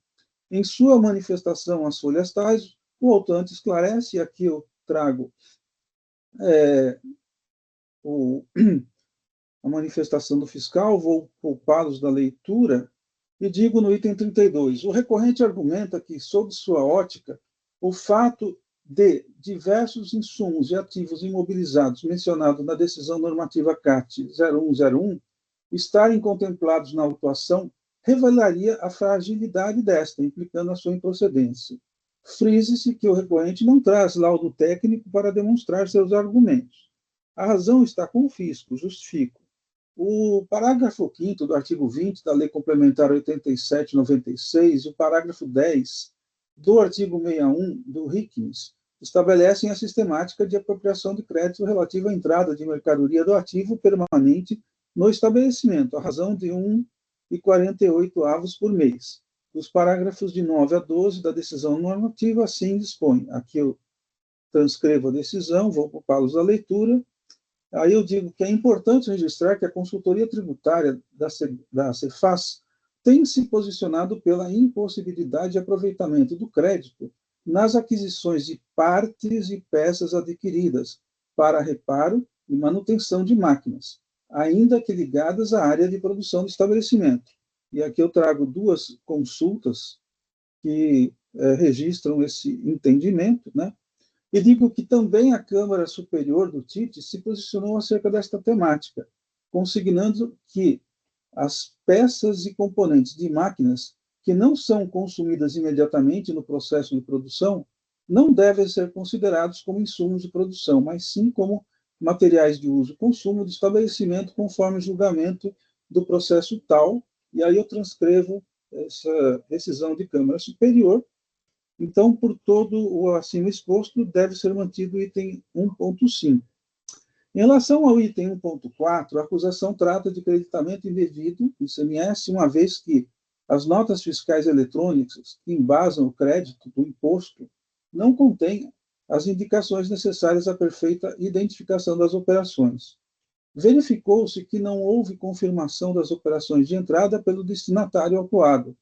Speaker 2: Em sua manifestação às folhas tais, o autuante esclarece, e aqui eu trago a manifestação do fiscal, vou poupá-los da leitura, e digo no item 32, o recorrente argumenta que, sob sua ótica, o fato de diversos insumos e ativos imobilizados mencionados na decisão normativa CAT 0101 estarem contemplados na autuação revelaria a fragilidade desta, implicando a sua improcedência. Frise-se que o recorrente não traz laudo técnico para demonstrar seus argumentos. A razão está com o fisco, justifico. O parágrafo 5º do artigo 20 da Lei Complementar 87/96 e o parágrafo 10 do artigo 61 do RICMES estabelecem a sistemática de apropriação de crédito relativa à entrada de mercadoria do ativo permanente no estabelecimento, à razão de 1,48 avos por mês. Os parágrafos de 9 a 12 da decisão normativa assim dispõem. Aqui eu transcrevo a decisão, vou poupá-los da leitura. Aí eu digo que é importante registrar que a consultoria tributária da Cefaz tem se posicionado pela impossibilidade de aproveitamento do crédito nas aquisições de partes e peças adquiridas para reparo e manutenção de máquinas, ainda que ligadas à área de produção do estabelecimento. E aqui eu trago duas consultas que registram esse entendimento, né? E digo que também a Câmara Superior do TIT se posicionou acerca desta temática, consignando que as peças e componentes de máquinas que não são consumidas imediatamente no processo de produção não devem ser considerados como insumos de produção, mas sim como materiais de uso e consumo do estabelecimento conforme o julgamento do processo tal. E aí eu transcrevo essa decisão de Câmara Superior. Então, por todo o acima exposto, deve ser mantido o item 1.5. Em relação ao item 1.4, a acusação trata de creditamento indevido do ICMS, uma vez que as notas fiscais eletrônicas que embasam o crédito do imposto não contêm as indicações necessárias à perfeita identificação das operações. Verificou-se que não houve confirmação das operações de entrada pelo destinatário autuado,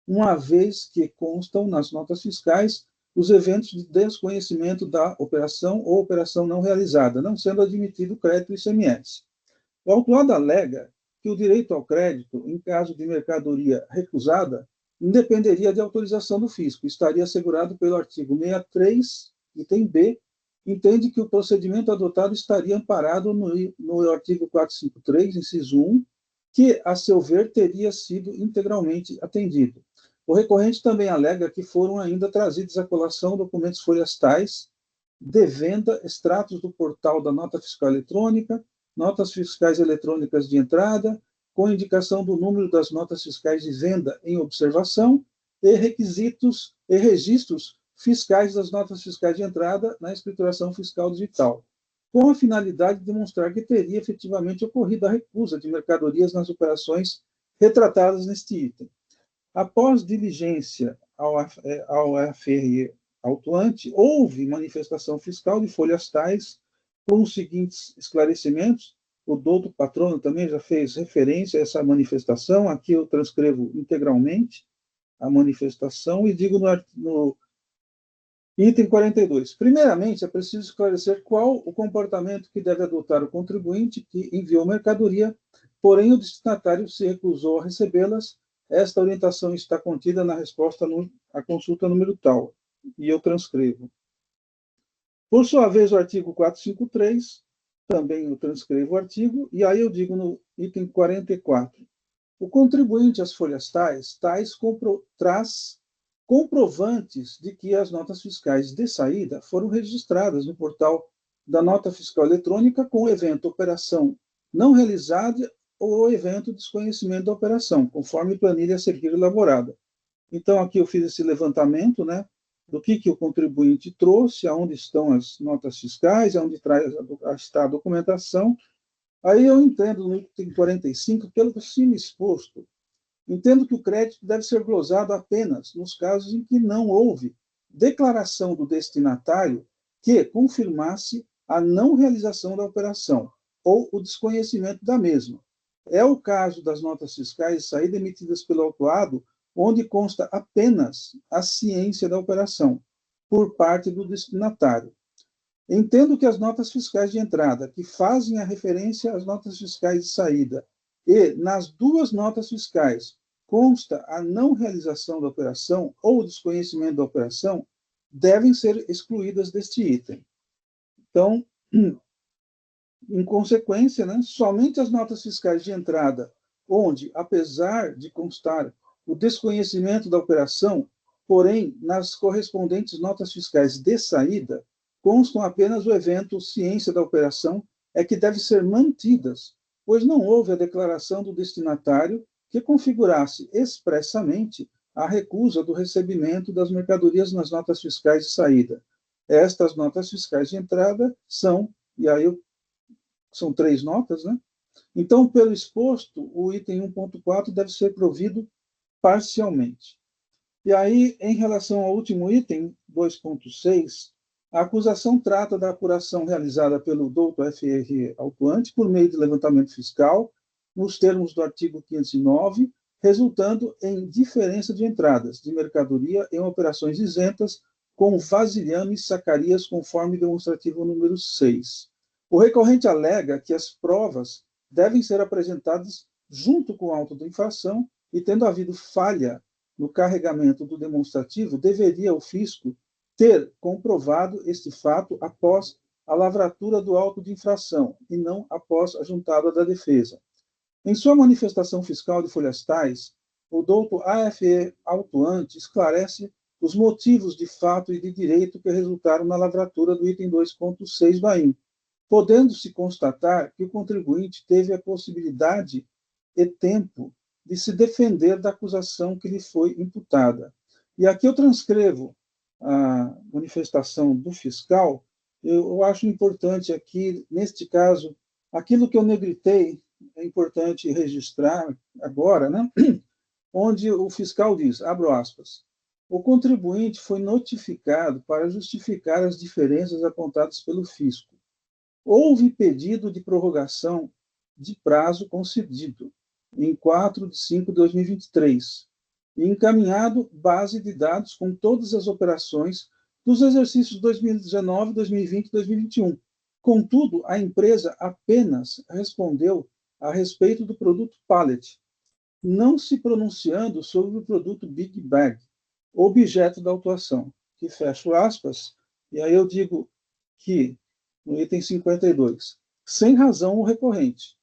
Speaker 2: uma vez que constam nas notas fiscais os eventos de desconhecimento da operação ou operação não realizada, não sendo admitido crédito ICMS. O autuado alega que o direito ao crédito, em caso de mercadoria recusada, independeria de autorização do fisco, estaria assegurado pelo artigo 63, item B, entende que o procedimento adotado estaria amparado no artigo 453, inciso 1, que, a seu ver, teria sido integralmente atendido. O recorrente também alega que foram ainda trazidos à colação documentos folhas tais de venda, extratos do portal da nota fiscal eletrônica, notas fiscais eletrônicas de entrada, com indicação do número das notas fiscais de venda em observação e requisitos e registros fiscais das notas fiscais de entrada na escrituração fiscal digital, com a finalidade de demonstrar que teria efetivamente ocorrido a recusa de mercadorias nas operações retratadas neste item. Após diligência ao AFR autuante, houve manifestação fiscal de folhas tais com os seguintes esclarecimentos. O douto patrono também já fez referência a essa manifestação, aqui eu transcrevo integralmente a manifestação e digo no item 42. Primeiramente, é preciso esclarecer qual o comportamento que deve adotar o contribuinte que enviou mercadoria, porém o destinatário se recusou a recebê-las. Esta orientação está contida na resposta à consulta número tal, e eu transcrevo. Por sua vez, o artigo 453, também eu transcrevo o artigo, e aí eu digo no item 44. O contribuinte às folhas tais traz comprovantes de que as notas fiscais de saída foram registradas no portal da nota fiscal eletrônica com o evento operação não realizada ou o evento desconhecimento da operação, conforme planilha a seguir elaborada. Então, aqui eu fiz esse levantamento, né, do que o contribuinte trouxe, aonde estão as notas fiscais, aonde está a documentação. Aí eu entendo, no item 45, pelo acima exposto, entendo que o crédito deve ser glosado apenas nos casos em que não houve declaração do destinatário que confirmasse a não realização da operação ou o desconhecimento da mesma. É o caso das notas fiscais de saída emitidas pelo autuado, onde consta apenas a ciência da operação, por parte do destinatário. Entendo que as notas fiscais de entrada, que fazem a referência às notas fiscais de saída, e nas duas notas fiscais consta a não realização da operação ou o desconhecimento da operação, devem ser excluídas deste item. Então, em consequência, né, somente as notas fiscais de entrada, onde, apesar de constar o desconhecimento da operação, porém, nas correspondentes notas fiscais de saída, constam apenas o evento ciência da operação, é que devem ser mantidas, pois não houve a declaração do destinatário que configurasse expressamente a recusa do recebimento das mercadorias nas notas fiscais de saída. Estas notas fiscais de entrada são, e aí são 3 notas, né? Então, pelo exposto, o item 1.4 deve ser provido parcialmente. E aí, em relação ao último item, 2.6, a acusação trata da apuração realizada pelo doutor FR autuante por meio de levantamento fiscal, nos termos do artigo 509, resultando em diferença de entradas de mercadoria em operações isentas com vasilhame e sacarias, conforme demonstrativo número 6. O recorrente alega que as provas devem ser apresentadas junto com o auto de infração e, tendo havido falha no carregamento do demonstrativo, deveria o fisco ter comprovado este fato após a lavratura do auto de infração e não após a juntada da defesa. Em sua manifestação fiscal de folhas tais, o doutor AFE autuante esclarece os motivos de fato e de direito que resultaram na lavratura do item 2.6 do AIM, podendo-se constatar que o contribuinte teve a possibilidade e tempo de se defender da acusação que lhe foi imputada. E aqui eu transcrevo a manifestação do fiscal. Eu acho importante aqui, neste caso, aquilo que eu negritei, é importante registrar agora, né? Onde o fiscal diz, abro aspas, o contribuinte foi notificado para justificar as diferenças apontadas pelo fisco. Houve pedido de prorrogação de prazo concedido em 4/5/2023 e encaminhado base de dados com todas as operações dos exercícios 2019, 2020 e 2021. Contudo, a empresa apenas respondeu a respeito do produto pallet, não se pronunciando sobre o produto Big Bag, objeto da autuação, que fecho aspas, e aí eu digo que, no item 52, sem razão o recorrente,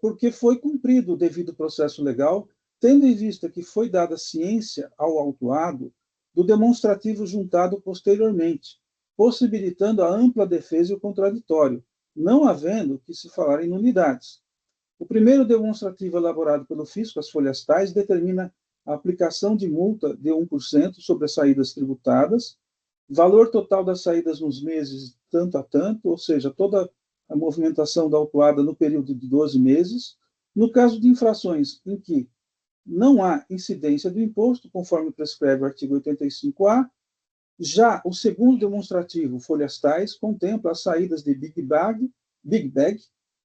Speaker 2: porque foi cumprido o devido processo legal, tendo em vista que foi dada ciência ao autuado do demonstrativo juntado posteriormente, possibilitando a ampla defesa e o contraditório, não havendo que se falar em nulidades. O primeiro demonstrativo elaborado pelo fisco, as folhas tais, determina a aplicação de multa de 1% sobre as saídas tributadas, valor total das saídas nos meses tanto a tanto, ou seja, toda a movimentação da autuada no período de 12 meses. No caso de infrações em que não há incidência do imposto, conforme prescreve o artigo 85A, já o segundo demonstrativo, folhas tais, contempla as saídas de Big Bag,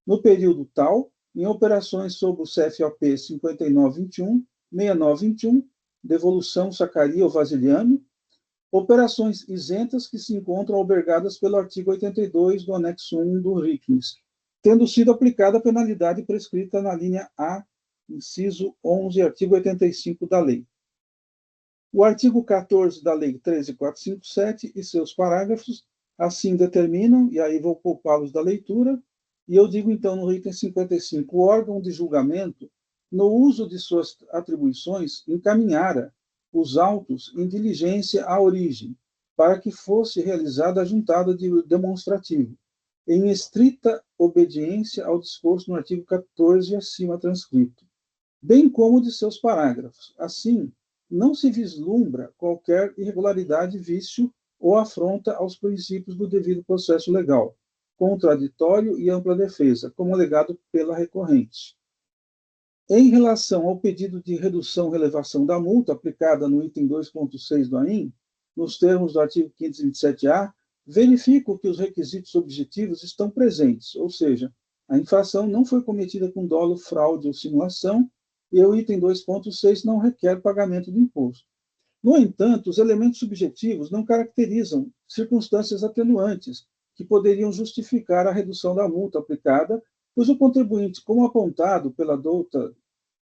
Speaker 2: no período tal, em operações sob o CFOP 5921, 6921, devolução, sacaria ou vasilhame, operações isentas que se encontram albergadas pelo artigo 82 do anexo 1 do RICNIS, tendo sido aplicada a penalidade prescrita na linha A, inciso 11, artigo 85 da lei. O artigo 14 da Lei 13.457 e seus parágrafos assim determinam, e aí vou poupá-los da leitura, e eu digo então no item 55, o órgão de julgamento, no uso de suas atribuições, encaminhara os autos em diligência à origem, para que fosse realizada a juntada de demonstrativo, em estrita obediência ao disposto no artigo 14 acima transcrito, bem como de seus parágrafos. Assim, não se vislumbra qualquer irregularidade, vício ou afronta aos princípios do devido processo legal, contraditório e ampla defesa, como alegado pela recorrente. Em relação ao pedido de redução/relevação da multa aplicada no item 2.6 do AIM, nos termos do artigo 527-A, verifico que os requisitos objetivos estão presentes, ou seja, a infração não foi cometida com dolo, fraude ou simulação, e o item 2.6 não requer pagamento do imposto. No entanto, os elementos subjetivos não caracterizam circunstâncias atenuantes que poderiam justificar a redução da multa aplicada, pois o contribuinte, como apontado pela douta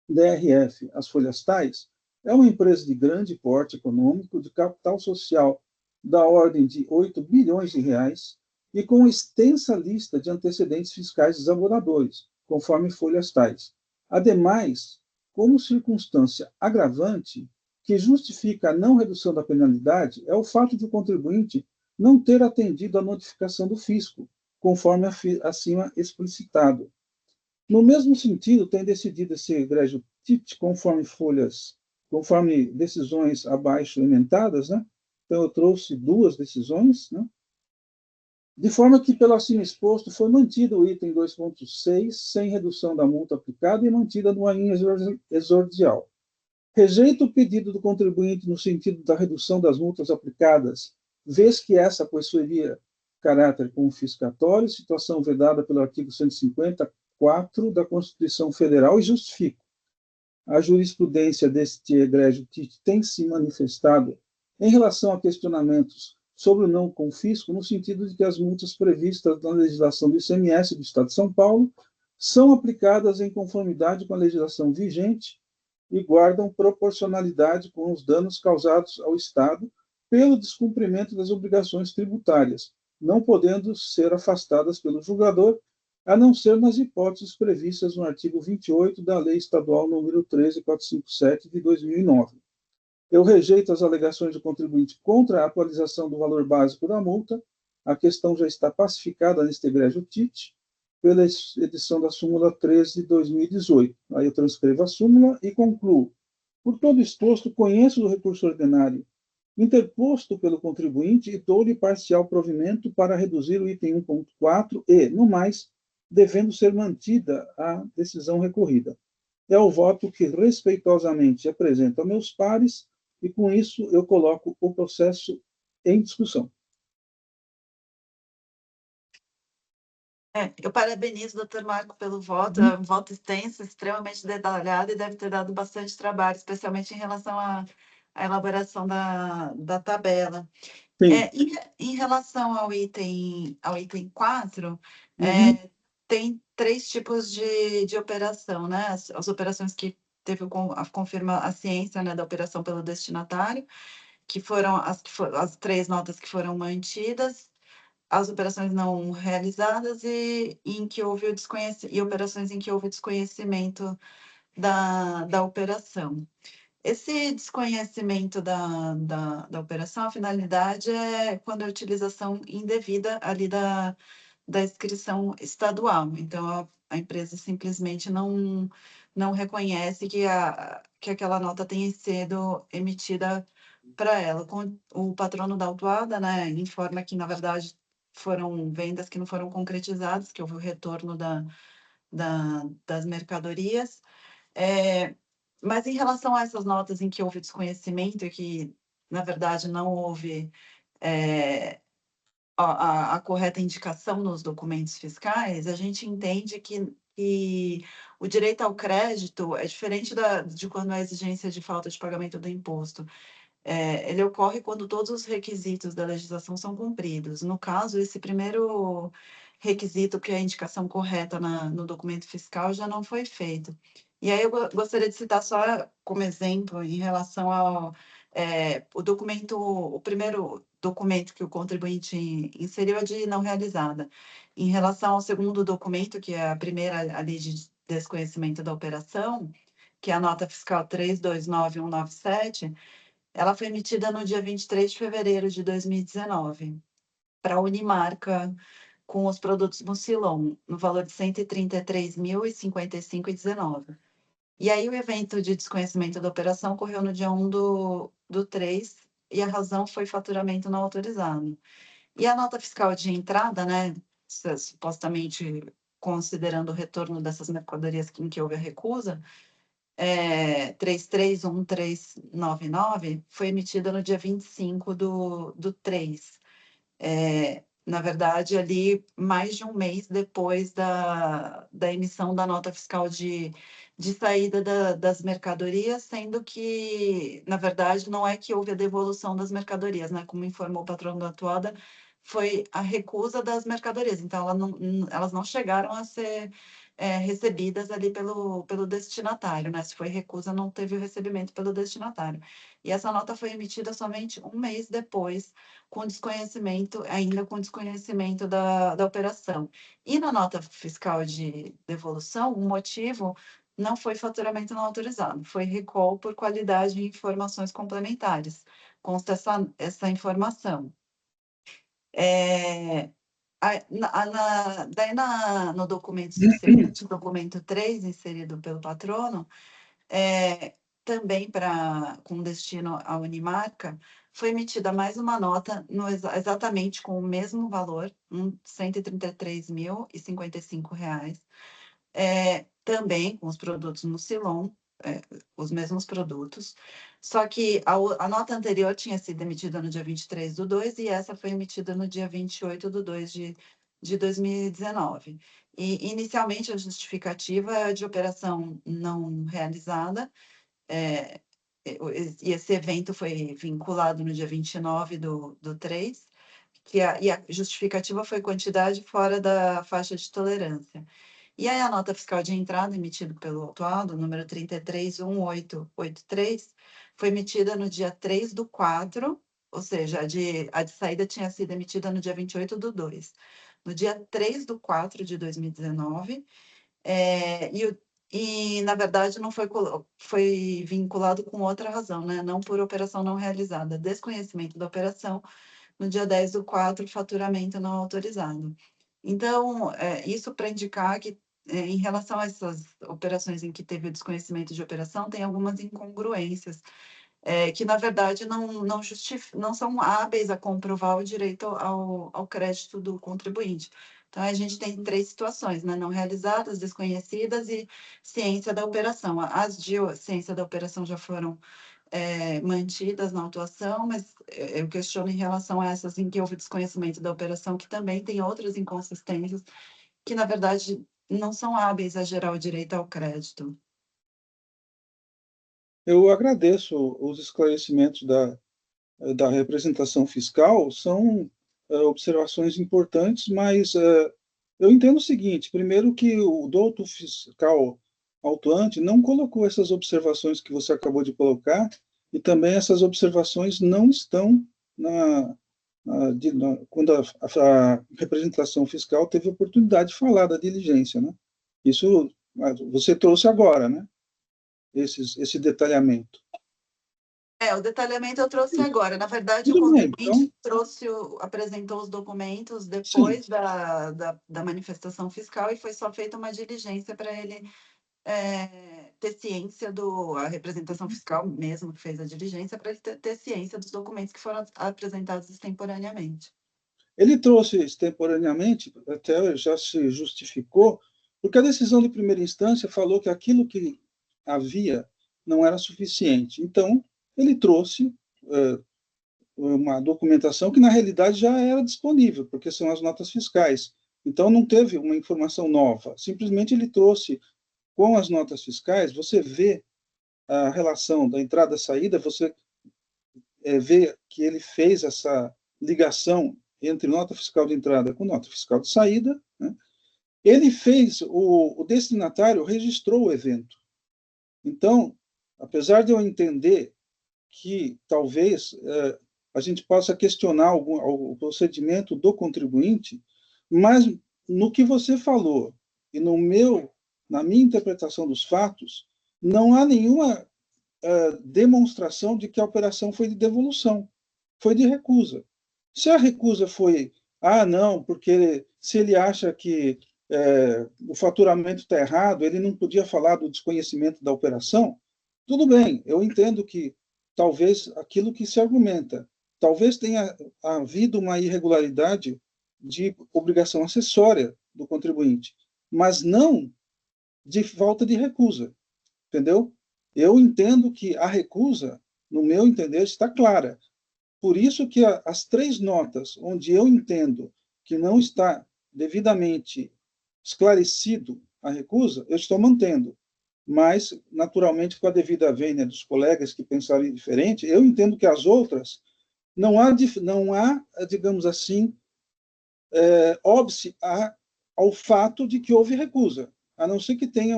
Speaker 2: DRF, as folhas tais, é uma empresa de grande porte econômico, de capital social da ordem de 8 bilhões de reais e com extensa lista de antecedentes fiscais desaboradores, conforme folhas tais. Ademais, como circunstância agravante que justifica a não redução da penalidade é o fato de o contribuinte não ter atendido à notificação do fisco, conforme acima explicitado. No mesmo sentido, tem decidido esse egrégio TIT, conforme decisões abaixo ementadas, né? Então, eu trouxe duas decisões, né? De forma que, pelo acima exposto, foi mantido o item 2.6, sem redução da multa aplicada e mantida no AIM exordial. Rejeito o pedido do contribuinte no sentido da redução das multas aplicadas, vez que essa possuiria caráter confiscatório, situação vedada pelo artigo 154 da Constituição Federal, e justifico. A jurisprudência deste egrégio TIT tem se manifestado em relação a questionamentos sobre o não confisco, no sentido de que as multas previstas na legislação do ICMS do Estado de São Paulo são aplicadas em conformidade com a legislação vigente e guardam proporcionalidade com os danos causados ao Estado pelo descumprimento das obrigações tributárias, não podendo ser afastadas pelo julgador, a não ser nas hipóteses previstas no artigo 28 da Lei Estadual número 13.457, de 2009. Eu rejeito as alegações do contribuinte contra a atualização do valor básico da multa. A questão já está pacificada neste egrégio TIT, pela edição da súmula 13 de 2018. Aí eu transcrevo a súmula e concluo. Por todo exposto, conheço do recurso ordinário interposto pelo contribuinte e dou-lhe parcial provimento para reduzir o item 1.4 e, no mais, devendo ser mantida a decisão recorrida. É o voto que respeitosamente apresento a meus pares e, com isso, eu coloco o processo em discussão.
Speaker 5: Eu parabenizo o doutor Marco pelo voto, é um voto extenso, extremamente detalhado e deve ter dado bastante trabalho, especialmente em relação à elaboração da tabela. Em relação ao item 4, tem 3 tipos de operação, né? As operações que teve a ciência, né, da operação pelo destinatário, que foram as 3 notas que foram mantidas, as operações não realizadas e operações em que houve desconhecimento da operação. Esse desconhecimento da operação, a finalidade é quando a utilização indevida ali da inscrição estadual. Então, a empresa simplesmente não reconhece que aquela nota tenha sido emitida para ela. O patrono da autuada, né, informa que, na verdade, foram vendas que não foram concretizadas, que houve o retorno das mercadorias. Mas em relação a essas notas em que houve desconhecimento e que, na verdade, não houve a correta indicação nos documentos fiscais, a gente entende que o direito ao crédito é diferente de quando há exigência de falta de pagamento do imposto. Ele ocorre quando todos os requisitos da legislação são cumpridos. No caso, esse primeiro requisito, que é a indicação correta no documento fiscal, já não foi feito. E aí eu gostaria de citar só como exemplo em relação ao o primeiro documento que o contribuinte inseriu é de não realizada. Em relação ao segundo documento, que é a primeira, a lei de desconhecimento da operação, que é a nota fiscal 329197, ela foi emitida no dia 23 de fevereiro de 2019 para a Unimarca, com os produtos Mucilon, no valor de R$ 133.055,19. E aí o evento de desconhecimento da operação ocorreu no dia 1 do 3, e a razão foi faturamento não autorizado. E a nota fiscal de entrada, né, supostamente considerando o retorno dessas mercadorias em que houve a recusa, 331399 foi emitida no dia 25 do 3. Na verdade, ali mais de um mês depois da emissão da nota fiscal de saída das mercadorias, sendo que, na verdade, não é que houve a devolução das mercadorias, né? Como informou o patrono da Atuada, foi a recusa das mercadorias. Então, elas não chegaram a ser recebidas ali pelo destinatário, né? Se foi recusa, não teve o recebimento pelo destinatário. E essa nota foi emitida somente um mês depois, ainda com desconhecimento da operação. E na nota fiscal de devolução, o motivo não foi faturamento não autorizado, foi recall por qualidade de informações complementares. Consta essa informação. Daí no documento subsequente, documento 3, inserido pelo patrono, também com destino à Unimarca, foi emitida mais uma nota exatamente com o mesmo valor, R$ 133.055, também com os produtos Mucilon, os mesmos produtos, só que a nota anterior tinha sido emitida no dia 23/2 e essa foi emitida no dia 28/2 de 2019. E, inicialmente, a justificativa é de operação não realizada, e esse evento foi vinculado no dia 29 do 3, e a justificativa foi quantidade fora da faixa de tolerância. E aí a nota fiscal de entrada emitida pelo autuado, número 331883, foi emitida no dia 3/4, ou seja, a de saída tinha sido emitida no dia 28/2. No dia 3/4 de 2019, e, na verdade, não foi vinculado com outra razão, né? Não por operação não realizada, desconhecimento da operação, no dia 10/4, faturamento não autorizado. Então, isso para indicar que, em relação a essas operações em que teve o desconhecimento de operação, tem algumas incongruências, que, na verdade, não são hábeis a comprovar o direito ao crédito do contribuinte. Então, a gente tem 3 situações, né? Não realizadas, desconhecidas e ciência da operação. As de ciência da operação já foram mantidas na autuação, mas eu questiono em relação a essas em que houve desconhecimento da operação, que também tem outras inconsistências, que, na verdade, não são hábeis a gerar o direito ao crédito.
Speaker 2: Eu agradeço os esclarecimentos da representação fiscal, são observações importantes, mas eu entendo o seguinte: primeiro, que o douto fiscal autuante não colocou essas observações que você acabou de colocar, e também essas observações não estão quando a representação fiscal teve a oportunidade de falar da diligência, né? Isso você trouxe agora, né? Esse detalhamento.
Speaker 5: O detalhamento eu trouxe agora. Na verdade,
Speaker 2: Tudo
Speaker 5: o
Speaker 2: bem,
Speaker 5: contribuinte apresentou os documentos depois da manifestação fiscal e foi só feita uma diligência para ele ter ciência a representação fiscal mesmo que fez a diligência, para ele ter ciência dos documentos que foram apresentados extemporaneamente.
Speaker 2: Ele trouxe extemporaneamente, até já se justificou, porque a decisão de primeira instância falou que aquilo que havia não era suficiente. Então, ele trouxe uma documentação que, na realidade, já era disponível, porque são as notas fiscais. Então, não teve uma informação nova. Simplesmente ele trouxe, com as notas fiscais, você vê a relação da entrada e saída, você vê que ele fez essa ligação entre nota fiscal de entrada com nota fiscal de saída, né? Ele fez, o destinatário registrou o evento. Então, apesar de eu entender que talvez a gente possa questionar o procedimento do contribuinte, mas no que você falou e na minha interpretação dos fatos, não há nenhuma demonstração de que a operação foi de devolução, foi de recusa. Se a recusa foi, não, porque se ele acha que o faturamento está errado, ele não podia falar do desconhecimento da operação, tudo bem, eu entendo que talvez aquilo que se argumenta, talvez tenha havido uma irregularidade de obrigação acessória do contribuinte, mas não de falta de recusa, entendeu? Eu entendo que a recusa, no meu entender, está clara. Por isso que as 3 notas onde eu entendo que não está devidamente esclarecido a recusa, eu estou mantendo. Mas, naturalmente, com a devida vênia dos colegas que pensarem diferente, eu entendo que as outras não há, digamos assim, óbice ao fato de que houve recusa, a não ser que tenha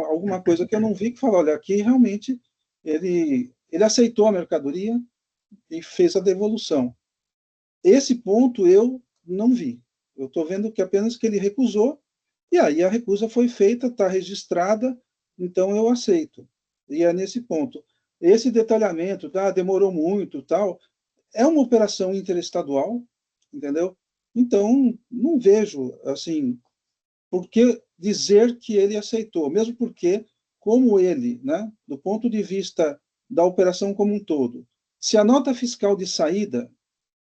Speaker 2: alguma coisa que eu não vi que fala, olha, aqui realmente ele aceitou a mercadoria e fez a devolução. Esse ponto eu não vi. Eu estou vendo que apenas que ele recusou, e aí a recusa foi feita, está registrada, então eu aceito. E é nesse ponto. Esse detalhamento, demorou muito, tal, é uma operação interestadual, entendeu? Então, não vejo, assim, por que dizer que ele aceitou, mesmo porque, como ele, né, do ponto de vista da operação como um todo, se a nota fiscal de saída,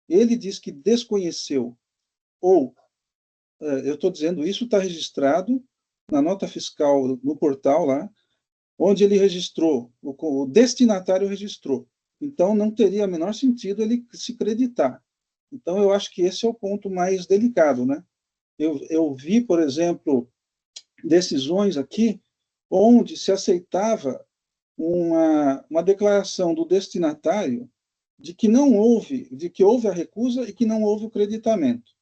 Speaker 2: ele diz que desconheceu, ou, eu estou dizendo, isso está registrado na nota fiscal, no portal lá, onde ele registrou, o destinatário registrou. Então, não teria o menor sentido ele se creditar. Então, eu acho que esse é o ponto mais delicado, né? Eu vi, por exemplo, decisões aqui onde se aceitava uma declaração do destinatário de que não houve, de que houve a recusa e que não houve o creditamento.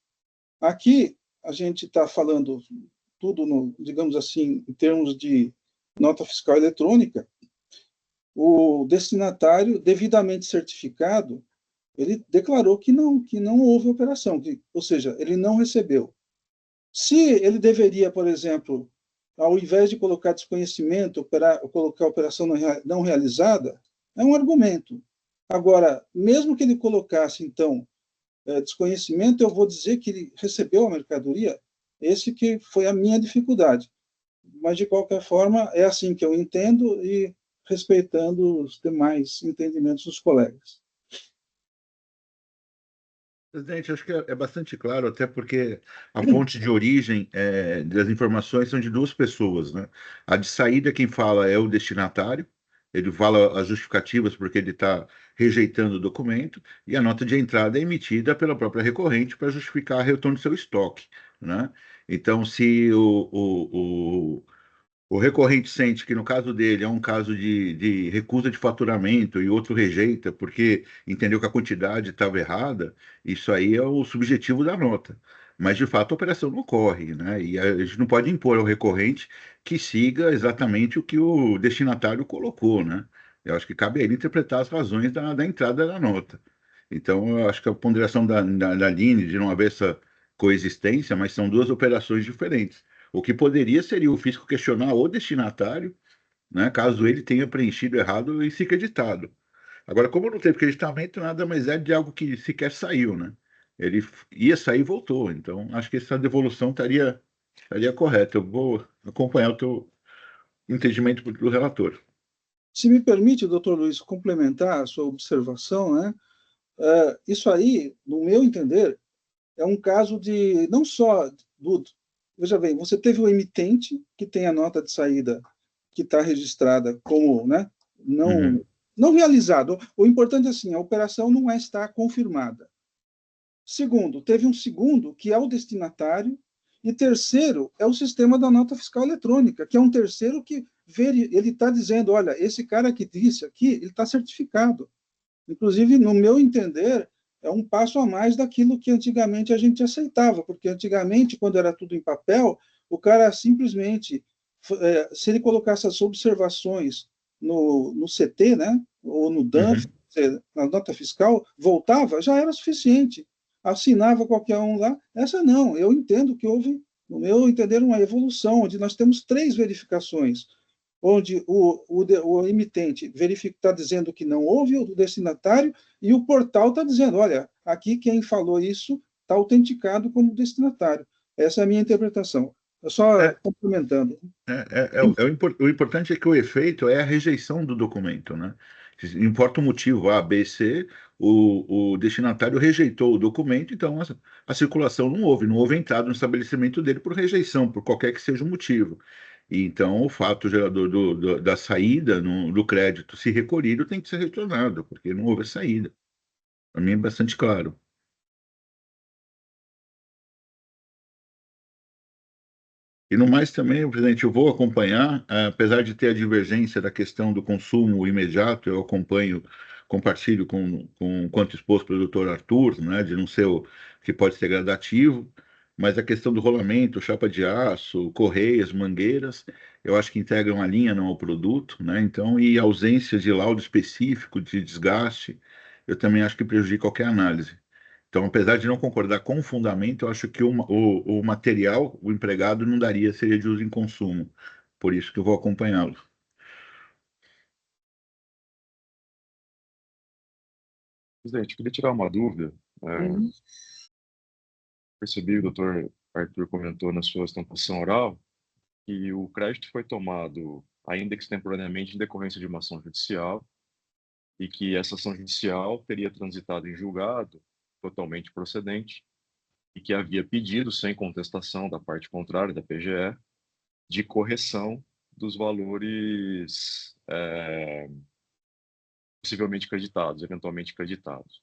Speaker 2: Aqui, a gente está falando tudo, digamos assim, em termos de nota fiscal eletrônica, o destinatário, devidamente certificado, ele declarou que não houve operação, ou seja, ele não recebeu. Se ele deveria, por exemplo, ao invés de colocar desconhecimento, colocar operação não realizada, é um argumento. Agora, mesmo que ele colocasse, então, desconhecimento, eu vou dizer que ele recebeu a mercadoria, esse que foi a minha dificuldade. Mas, de qualquer forma, é assim que eu entendo e respeitando os demais entendimentos dos colegas.
Speaker 4: Presidente, acho que é bastante claro, até porque a fonte de origem das informações são de 2 pessoas, né? A de saída, quem fala é o destinatário, ele fala as justificativas porque ele está rejeitando o documento, e a nota de entrada é emitida pela própria recorrente para justificar o retorno do seu estoque, né? Então, se o recorrente sente que, no caso dele, é um caso de recusa de faturamento e outro rejeita porque entendeu que a quantidade estava errada, isso aí é o subjetivo da nota. Mas, de fato, a operação não ocorre, né? E a gente não pode impor ao recorrente que siga exatamente o que o destinatário colocou, né? Eu acho que cabe a ele interpretar as razões da entrada da nota. Então, eu acho que a ponderação da Aline de não haver essa coexistência, mas são 2 operações diferentes. O que poderia seria o fisco questionar o destinatário, né, caso ele tenha preenchido errado e se creditado. Agora, como não teve creditamento, nada mais é de algo que sequer saiu, né? Ele ia sair e voltou. Então, acho que essa devolução estaria correta. Eu vou acompanhar o teu entendimento do relator.
Speaker 2: Se me permite, doutor Luiz, complementar a sua observação, né? Isso aí, no meu entender, é um caso de não só do. Veja bem, você teve o emitente, que tem a nota de saída que está registrada como, né, não realizado. O importante é assim, a operação não está confirmada. Segundo, teve um segundo, que é o destinatário, e terceiro é o sistema da nota fiscal eletrônica, que é um terceiro que ele está dizendo, olha, esse cara que disse aqui, ele está certificado. Inclusive, no meu entender, é um passo a mais daquilo que antigamente a gente aceitava, porque antigamente, quando era tudo em papel, o cara simplesmente, se ele colocasse as observações no CT, né, ou no DANF, na nota fiscal, voltava, já era suficiente. Assinava qualquer um lá. Essa não, eu entendo que houve, no meu entender, uma evolução, onde nós temos 3 verificações, onde o emitente está dizendo que não houve o destinatário e o portal está dizendo, olha, aqui quem falou isso está autenticado como destinatário. Essa é a minha interpretação. Só complementando.
Speaker 4: O importante é que o efeito é a rejeição do documento, né? Importa o motivo A, B, C, o destinatário rejeitou o documento, então a circulação não houve entrada no estabelecimento dele por rejeição, por qualquer que seja o motivo. E então, o fato gerador da saída do crédito, se recolhido, tem que ser retornado, porque não houve saída. Para mim é bastante claro. E no mais também, presidente, eu vou acompanhar, apesar de ter a divergência da questão do consumo imediato, eu acompanho, compartilho com quanto exposto pelo doutor Arthur, né, de não ser o que pode ser gradativo, mas a questão do rolamento, chapa de aço, correias, mangueiras, eu acho que integram a linha, não ao produto, né, então, e a ausência de laudo específico de desgaste, eu também acho que prejudica qualquer análise. Então, apesar de não concordar com o fundamento, eu acho que o material, o empregado, não daria, seria de uso em consumo. Por isso que eu vou acompanhá-lo.
Speaker 6: Presidente, queria tirar uma dúvida. Percebi que o doutor Arthur comentou na sua sustentação oral que o crédito foi tomado, ainda que extemporaneamente, em decorrência de uma ação judicial, e que essa ação judicial teria transitado em julgado totalmente procedente, e que havia pedido, sem contestação da parte contrária, da PGE, de correção dos valores possivelmente creditados, eventualmente creditados.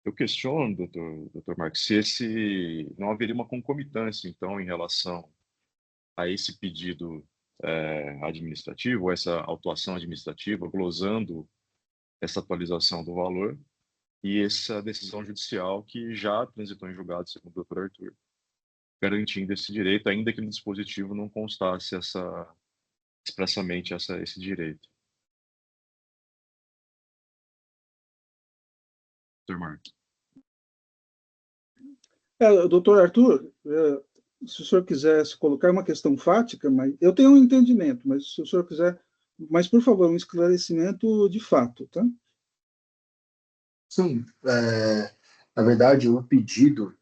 Speaker 6: Eu questiono, doutor Marcos, se não haveria uma concomitância, então, em relação a esse pedido administrativo, essa autuação administrativa, glosando essa atualização do valor, e essa decisão judicial que já transitou em julgado, segundo o doutor Arthur, garantindo esse direito, ainda que no dispositivo não constasse expressamente esse direito. Doutor Marcos.
Speaker 2: Doutor Arthur, se o senhor quiser se colocar uma questão fática, mas eu tenho um entendimento, mas se o senhor quiser, mas por favor, um esclarecimento de fato, tá?
Speaker 1: Sim, na verdade, o pedido,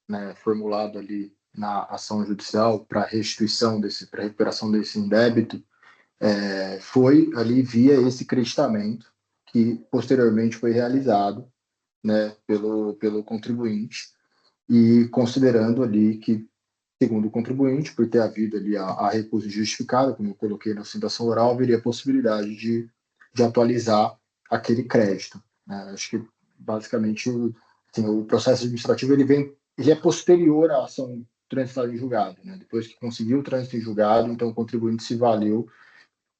Speaker 1: né, formulado ali na ação judicial para restituição para recuperação desse indébito, foi ali via esse creditamento que posteriormente foi realizado, né, pelo contribuinte, e considerando ali que, segundo o contribuinte, por ter havido ali a recusa injustificada, como eu coloquei na citação oral, haveria a possibilidade de atualizar aquele crédito, né? Acho que, basicamente, assim, o processo administrativo ele é posterior à ação transitada em julgado, né? Depois que conseguiu o trânsito em julgado, então o contribuinte se valeu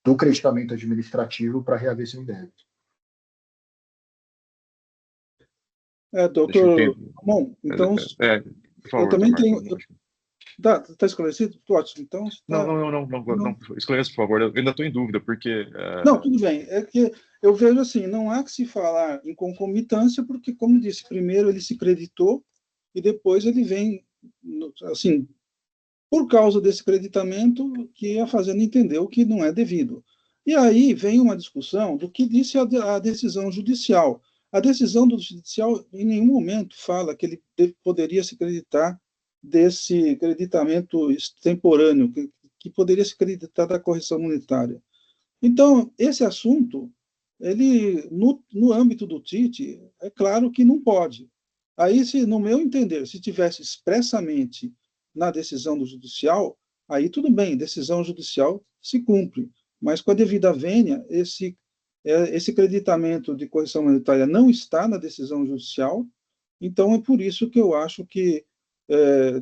Speaker 1: do creditamento administrativo para reaver seu débito.
Speaker 2: Doutor, bom, então,
Speaker 6: por favor,
Speaker 2: eu também
Speaker 6: tenho...
Speaker 2: Está esclarecido? Ótimo, então...
Speaker 6: Não, esclareça, por favor, eu ainda estou em dúvida, porque...
Speaker 2: Não, tudo bem, é que eu vejo assim, não há que se falar em concomitância, porque, como disse, primeiro ele se creditou, e depois ele vem, assim, por causa desse creditamento, que a Fazenda entendeu que não é devido. E aí vem uma discussão do que disse a decisão judicial. A decisão do judicial em nenhum momento fala que ele poderia se creditar desse creditamento extemporâneo, que poderia se creditar da correção monetária. Então, esse assunto, ele, no âmbito do TIT, é claro que não pode. Aí, no meu entender, se tivesse expressamente na decisão do judicial, aí tudo bem, decisão judicial se cumpre. Mas com a devida vênia, esse creditamento de correção monetária não está na decisão judicial, então é por isso que eu acho que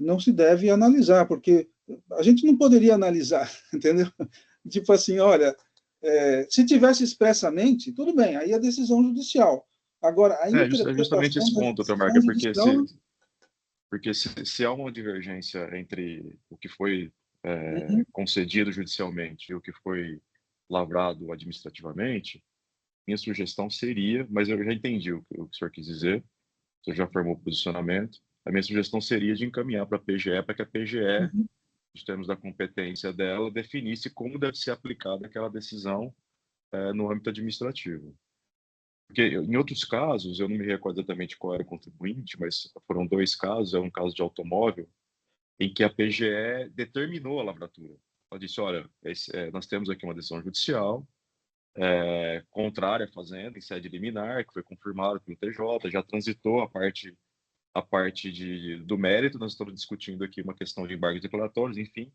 Speaker 2: não se deve analisar, porque a gente não poderia analisar, entendeu? Tipo assim, olha, se tivesse expressamente, tudo bem, aí é decisão judicial. Agora, a interpretação...
Speaker 6: É justamente esse ponto, doutor Marca, porque se há uma divergência entre o que foi concedido judicialmente e o que foi lavrado administrativamente, minha sugestão seria, mas eu já entendi o que o senhor quis dizer, o senhor já formou o posicionamento, a minha sugestão seria de encaminhar para a PGE, para que a PGE, nos termos da competência dela, definisse como deve ser aplicada aquela decisão no âmbito administrativo. Porque em outros casos, eu não me recordo exatamente qual era o contribuinte, mas foram 2 casos, um caso de automóvel, em que a PGE determinou a lavratura. Ela disse, olha, nós temos aqui uma decisão judicial contrária à Fazenda, em sede liminar, que foi confirmada pelo TJ, já transitou a parte do mérito, nós estamos discutindo aqui uma questão de embargos declaratórios, enfim,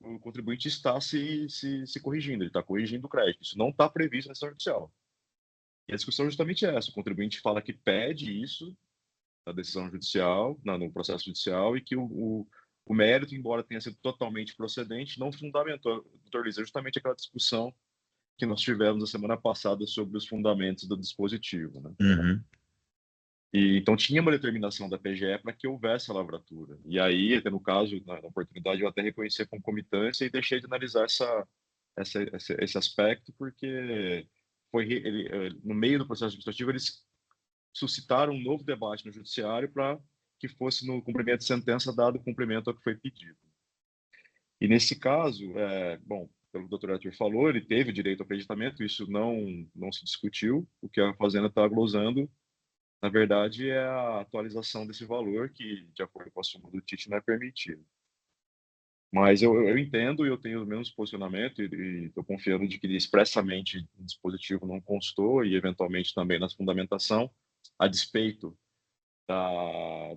Speaker 6: o contribuinte está se corrigindo, ele está corrigindo o crédito. Isso não está previsto na decisão judicial. E a discussão é justamente essa. O contribuinte fala que pede isso na decisão judicial, no processo judicial, e que o mérito, embora tenha sido totalmente procedente, não fundamentou. Doutor Luiz, é justamente aquela discussão que nós tivemos na semana passada sobre os fundamentos do dispositivo, né?
Speaker 4: Uhum.
Speaker 6: E, então, tinha uma determinação da PGE para que houvesse a lavratura. E aí, até no caso, na oportunidade, eu até reconheci a concomitância e deixei de analisar esse aspecto, porque no meio do processo administrativo, eles suscitaram um novo debate no judiciário para que fosse no cumprimento de sentença dado cumprimento ao que foi pedido. E nesse caso, bom, pelo que o doutor Arthur falou, ele teve direito ao acreditamento, isso não se discutiu. O que a Fazenda está glosando, na verdade, é a atualização desse valor que, de acordo com a súmula do TIT, não é permitido. Mas eu entendo e eu tenho o mesmo posicionamento e estou confiando de que expressamente o dispositivo não constou e, eventualmente, também na fundamentação, a despeito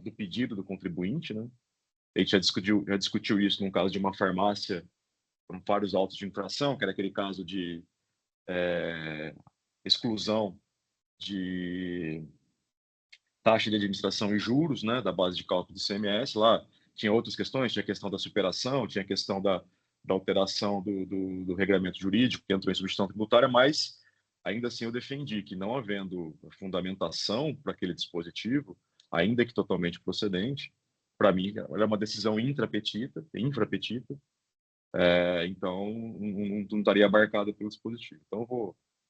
Speaker 6: do pedido do contribuinte, né? A gente já discutiu isso no caso de uma farmácia com vários autos de infração, que era aquele caso de exclusão de taxa de administração e juros, né, da base de cálculo do ICMS. Lá tinha outras questões, tinha a questão da superação, tinha a questão da alteração do regulamento jurídico, que entrou em substituição tributária, mas ainda assim eu defendi que, não havendo fundamentação para aquele dispositivo, ainda que totalmente procedente, para mim, ela é uma decisão infrapetita, então não estaria abarcada pelo dispositivo. Então,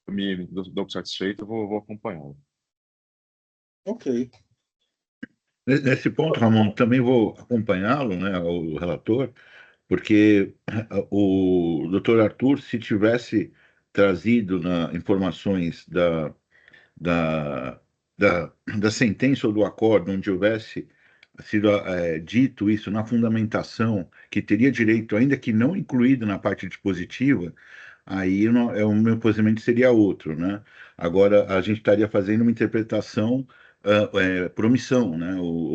Speaker 6: eu me dou por satisfeito, vou acompanhá-lo.
Speaker 2: Ok.
Speaker 4: Nesse ponto, Ramon, também vou acompanhá-lo, né, o relator, porque o doutor Arthur, se tivesse trazido informações da, da sentença ou do acordo onde houvesse sido dito isso na fundamentação, que teria direito, ainda que não incluído na parte dispositiva, aí o meu posicionamento seria outro, né? Agora, a gente estaria fazendo uma interpretação por omissão, né?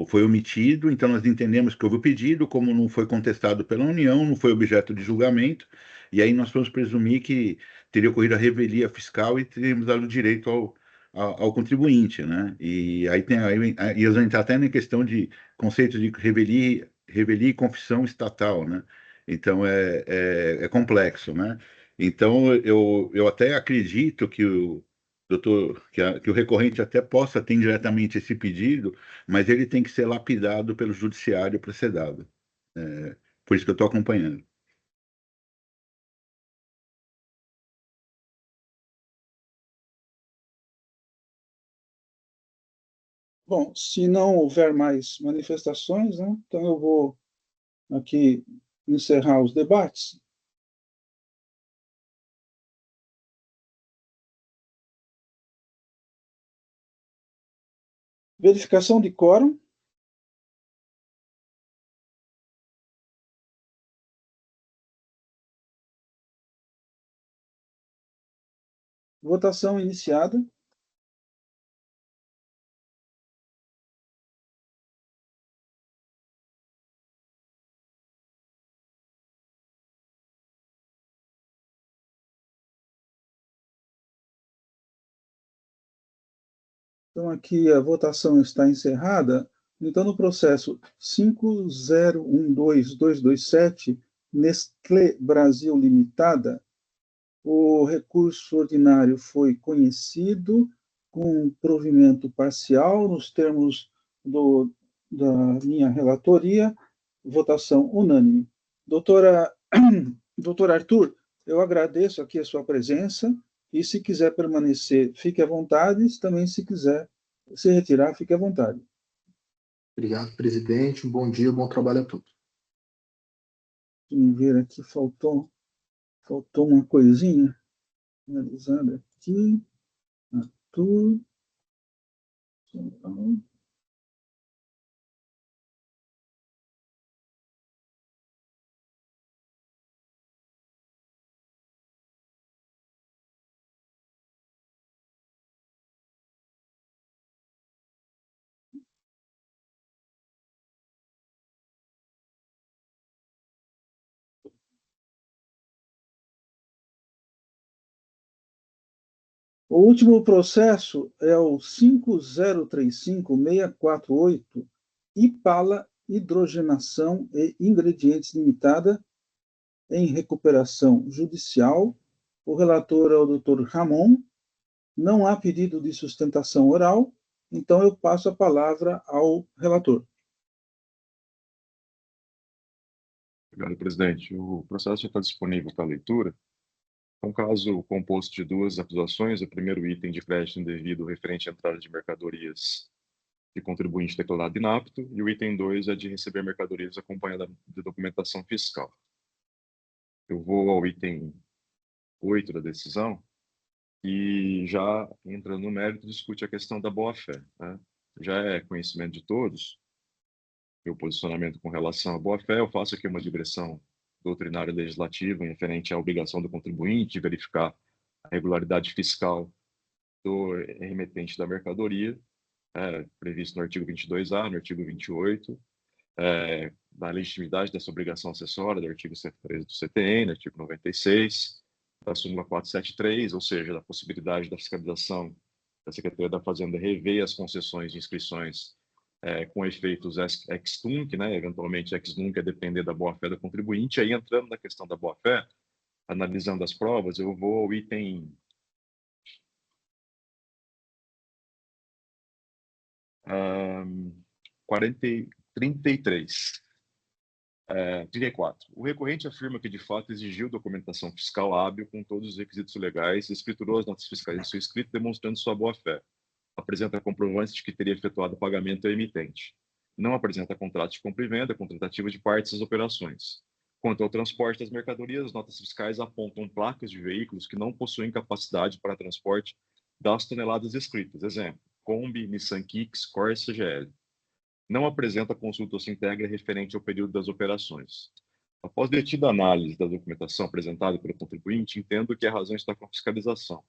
Speaker 4: Foi omitido, então nós entendemos que houve o pedido, como não foi contestado pela União, não foi objeto de julgamento, e aí nós vamos presumir que teria ocorrido a revelia fiscal e teríamos dado direito ao contribuinte, né? E aí e eles vão entrar até na questão de conceito de revelia e confissão estatal, né? Então é complexo, né? Então eu até acredito que que o recorrente até possa ter indiretamente esse pedido, mas ele tem que ser lapidado pelo judiciário precedado. Por isso que eu estou acompanhando.
Speaker 2: Bom, se não houver mais manifestações, né, então eu vou aqui encerrar os debates. Verificação de quórum. Votação iniciada. Então, aqui a votação está encerrada. Então, no processo 501227, Nestlé Brasil Limitada, o recurso ordinário foi conhecido com provimento parcial nos termos da minha relatoria, votação unânime. Doutor Arthur, eu agradeço aqui a sua presença e, se quiser permanecer, fique à vontade. Também, se quiser se retirar, fique à vontade.
Speaker 1: Obrigado, presidente. Um bom dia, um bom trabalho a todos.
Speaker 2: Vamos ver aqui, faltou uma coisinha. Analisando aqui. Arthur. O último processo é o 5035648, Ipala Hidrogenação e Ingredientes Limitada, em recuperação judicial. O relator é o Dr. Ramon. Não há pedido de sustentação oral, então eu passo a palavra ao relator.
Speaker 6: Obrigado, presidente. O processo já está disponível para leitura. É um caso composto de duas acusações. O primeiro item de crédito indevido referente à entrada de mercadorias de contribuinte declarado inapto, e o item 2 é de receber mercadorias acompanhada de documentação fiscal. Eu vou ao item 8 da decisão, e já entrando no mérito, discute a questão da boa-fé, né? Já é conhecimento de todos meu posicionamento com relação à boa-fé. Eu faço aqui uma digressão doutrinária legislativa referente à obrigação do contribuinte de verificar a regularidade fiscal do remetente da mercadoria, previsto no artigo 22A, no artigo 28, da legitimidade dessa obrigação acessória, do artigo 113 do CTN, artigo 96, da súmula 473, ou seja, da possibilidade da fiscalização da Secretaria da Fazenda rever as concessões de inscrições com efeitos ex-tunc, né? Eventualmente ex-nunc é depender da boa-fé do contribuinte. Aí, entrando na questão da boa-fé, analisando as provas, eu vou ao item 34. O recorrente afirma que, de fato, exigiu documentação fiscal hábil com todos os requisitos legais, escriturou as notas fiscais em seu escrito, demonstrando sua boa-fé. Apresenta comprovantes de que teria efetuado o pagamento ao emitente. Não apresenta contrato de compra e venda com tratativa de partes das operações. Quanto ao transporte das mercadorias, as notas fiscais apontam placas de veículos que não possuem capacidade para transporte das toneladas escritas. Exemplo, Kombi, Nissan Kicks, Corsa, GL. Não apresenta consulta ou se integra referente ao período das operações. Após detida análise da documentação apresentada pelo contribuinte, entendo que a razão está com a fiscalização.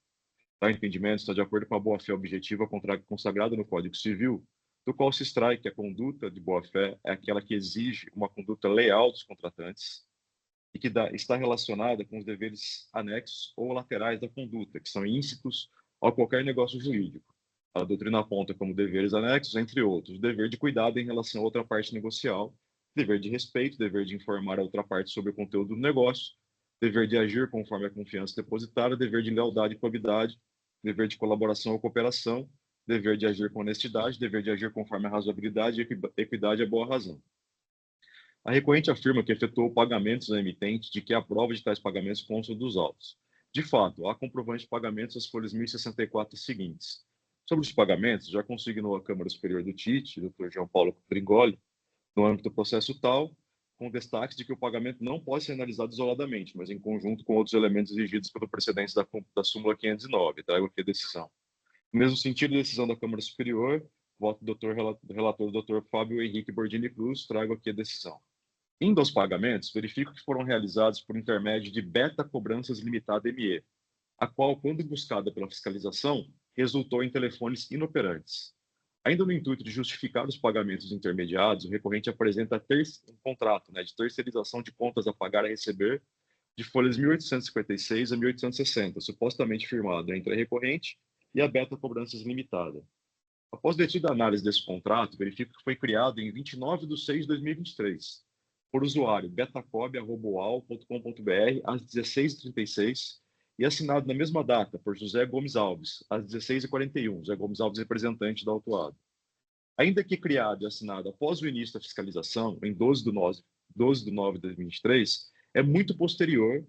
Speaker 6: Tal entendimento está de acordo com a boa-fé objetiva consagrada no Código Civil, do qual se extrai que a conduta de boa-fé é aquela que exige uma conduta leal dos contratantes e que está relacionada com os deveres anexos ou laterais da conduta, que são íncitos a qualquer negócio jurídico. A doutrina aponta como deveres anexos, entre outros, o dever de cuidado em relação a outra parte negocial, dever de respeito, dever de informar a outra parte sobre o conteúdo do negócio, dever de agir conforme a confiança depositada, dever de lealdade e probidade, dever de colaboração ou cooperação, dever de agir com honestidade, dever de agir conforme a razoabilidade, equidade e a boa razão. A recorrente afirma que efetuou pagamentos ao emitente de que a prova de tais pagamentos consta dos autos. De fato, há comprovante de pagamentos às folhas 1064 seguintes. Sobre os pagamentos, já consignou a Câmara Superior do TIT, Dr. João Paulo Pringoli, no âmbito do processo tal, com destaque de que o pagamento não pode ser analisado isoladamente, mas em conjunto com outros elementos exigidos pelo precedente da súmula 509. Trago aqui a decisão. No mesmo sentido, a decisão da Câmara Superior, voto do relator Dr. Fábio Henrique Bordini Cruz, trago aqui a decisão. Indo aos pagamentos, verifico que foram realizados por intermédio de Beta Cobranças Limitada ME, a qual, quando buscada pela fiscalização, resultou em telefones inoperantes. Ainda no intuito de justificar os pagamentos intermediados, o recorrente apresenta um contrato de terceirização de contas a pagar a receber de folhas 1856 a 1860, supostamente firmado entre a recorrente e a Beta Cobranças Limitada. Após detida a análise desse contrato, verifico que foi criado em 29/6/2023 por usuário betacob@ual.com.br às 16h36 e assinado na mesma data por José Gomes Alves, às 16h41, José Gomes Alves, representante da autuado. Ainda que criado e assinado após o início da fiscalização, em 12/9/2023, é muito posterior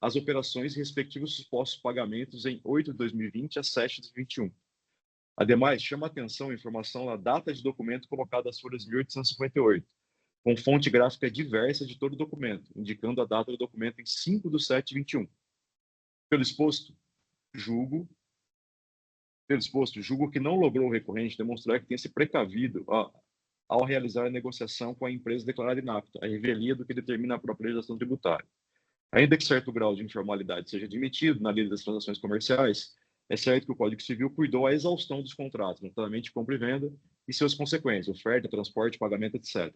Speaker 6: às operações e respectivos supostos pagamentos em 8 de 2020 a 7 de 2021. Ademais, chama a atenção a informação da data de documento colocada às folhas 1858, com fonte gráfica diversa de todo o documento, indicando a data do documento em 5/7/21. Pelo exposto, julgo que não logrou o recorrente demonstrar que tenha se precavido ao realizar a negociação com a empresa declarada inapta, a revelia do que determina a própria legislação tributária. Ainda que certo grau de informalidade seja admitido na lei das transações comerciais, é certo que o Código Civil cuidou à exaustão dos contratos, notadamente compra e venda, e suas consequências, oferta, transporte, pagamento, etc.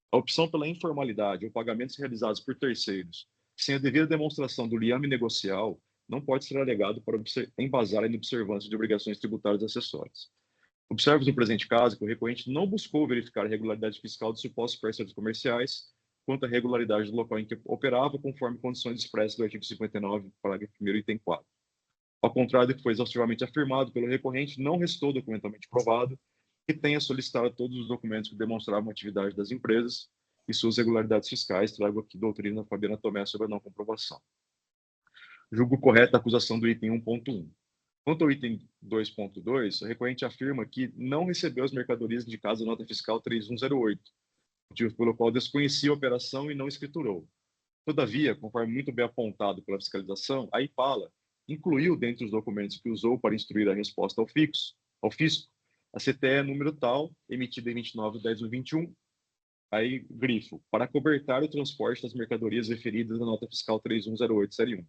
Speaker 6: A opção pela informalidade ou pagamentos realizados por terceiros, sem a devida demonstração do liame negocial, não pode ser alegado para embasar a inobservância de obrigações tributárias acessórias. Observa-se no presente caso que o recorrente não buscou verificar a regularidade fiscal de supostos parceiros comerciais quanto à regularidade do local em que operava, conforme condições expressas do artigo 59, parágrafo 1º, item 4. Ao contrário do que foi exaustivamente afirmado pelo recorrente, não restou documentalmente provado que tenha solicitado todos os documentos que demonstravam a atividade das empresas e suas regularidades fiscais. Trago aqui doutrina Fabiana Tomé sobre a não comprovação. Julgo correta a acusação do item 1.1. Quanto ao item 2.2, o recorrente afirma que não recebeu as mercadorias indicadas na nota fiscal 3108, motivo pelo qual desconhecia a operação e não escriturou. Todavia, conforme muito bem apontado pela fiscalização, a IPALA incluiu dentre os documentos que usou para instruir a resposta ao fisco, a CTE número tal, emitida em 29/10/21, aí grifo, para cobertar o transporte das mercadorias referidas na nota fiscal 3108, série 1.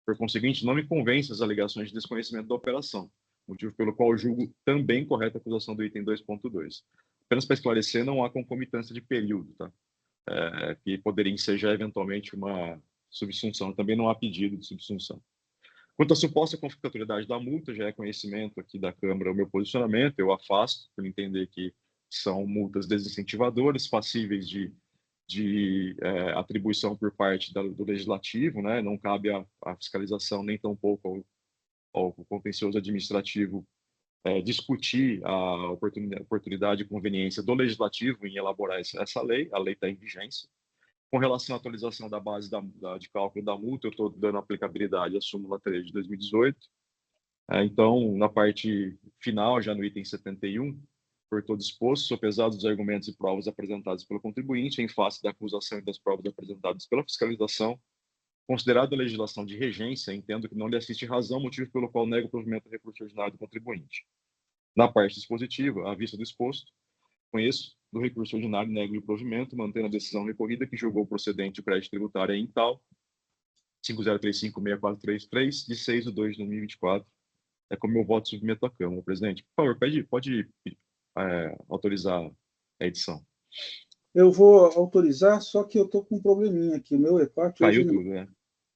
Speaker 6: Por conseguinte, não me convence as alegações de desconhecimento da operação, motivo pelo qual julgo também correta a acusação do item 2.2. Apenas para esclarecer, não há concomitância de período, tá? Que poderia ensejar eventualmente uma subsunção. Também não há pedido de subsunção. Quanto à suposta conflitualidade da multa, já é conhecimento aqui da Câmara o meu posicionamento, eu afasto, por entender que são multas desincentivadoras, passíveis de atribuição por parte do Legislativo, né? Não cabe à fiscalização, nem tampouco ao contencioso administrativo discutir a oportunidade e conveniência do Legislativo em elaborar essa lei, a lei está em vigência. Com relação à atualização da base de cálculo da multa, eu estou dando aplicabilidade à súmula 3 de 2018. Então, na parte final, já no item 71, por todo exposto, sopesados os argumentos e provas apresentados pelo contribuinte, em face da acusação e das provas apresentadas pela fiscalização, considerada a legislação de regência, entendo que não lhe assiste razão, motivo pelo qual nego o provimento do recurso ordinário do contribuinte. Na parte dispositiva, à vista do exposto, conheço do recurso ordinário, nego o provimento, mantendo a decisão recorrida que julgou procedente o crédito tributário em tal 50356433 de 6/2/2024. É como eu voto submeto à Câmara. Presidente, por favor, pode autorizar a edição.
Speaker 2: Eu vou autorizar, só que eu estou com um probleminha aqui. O meu EPAT...
Speaker 6: Caiu
Speaker 2: hoje...
Speaker 6: tudo, né?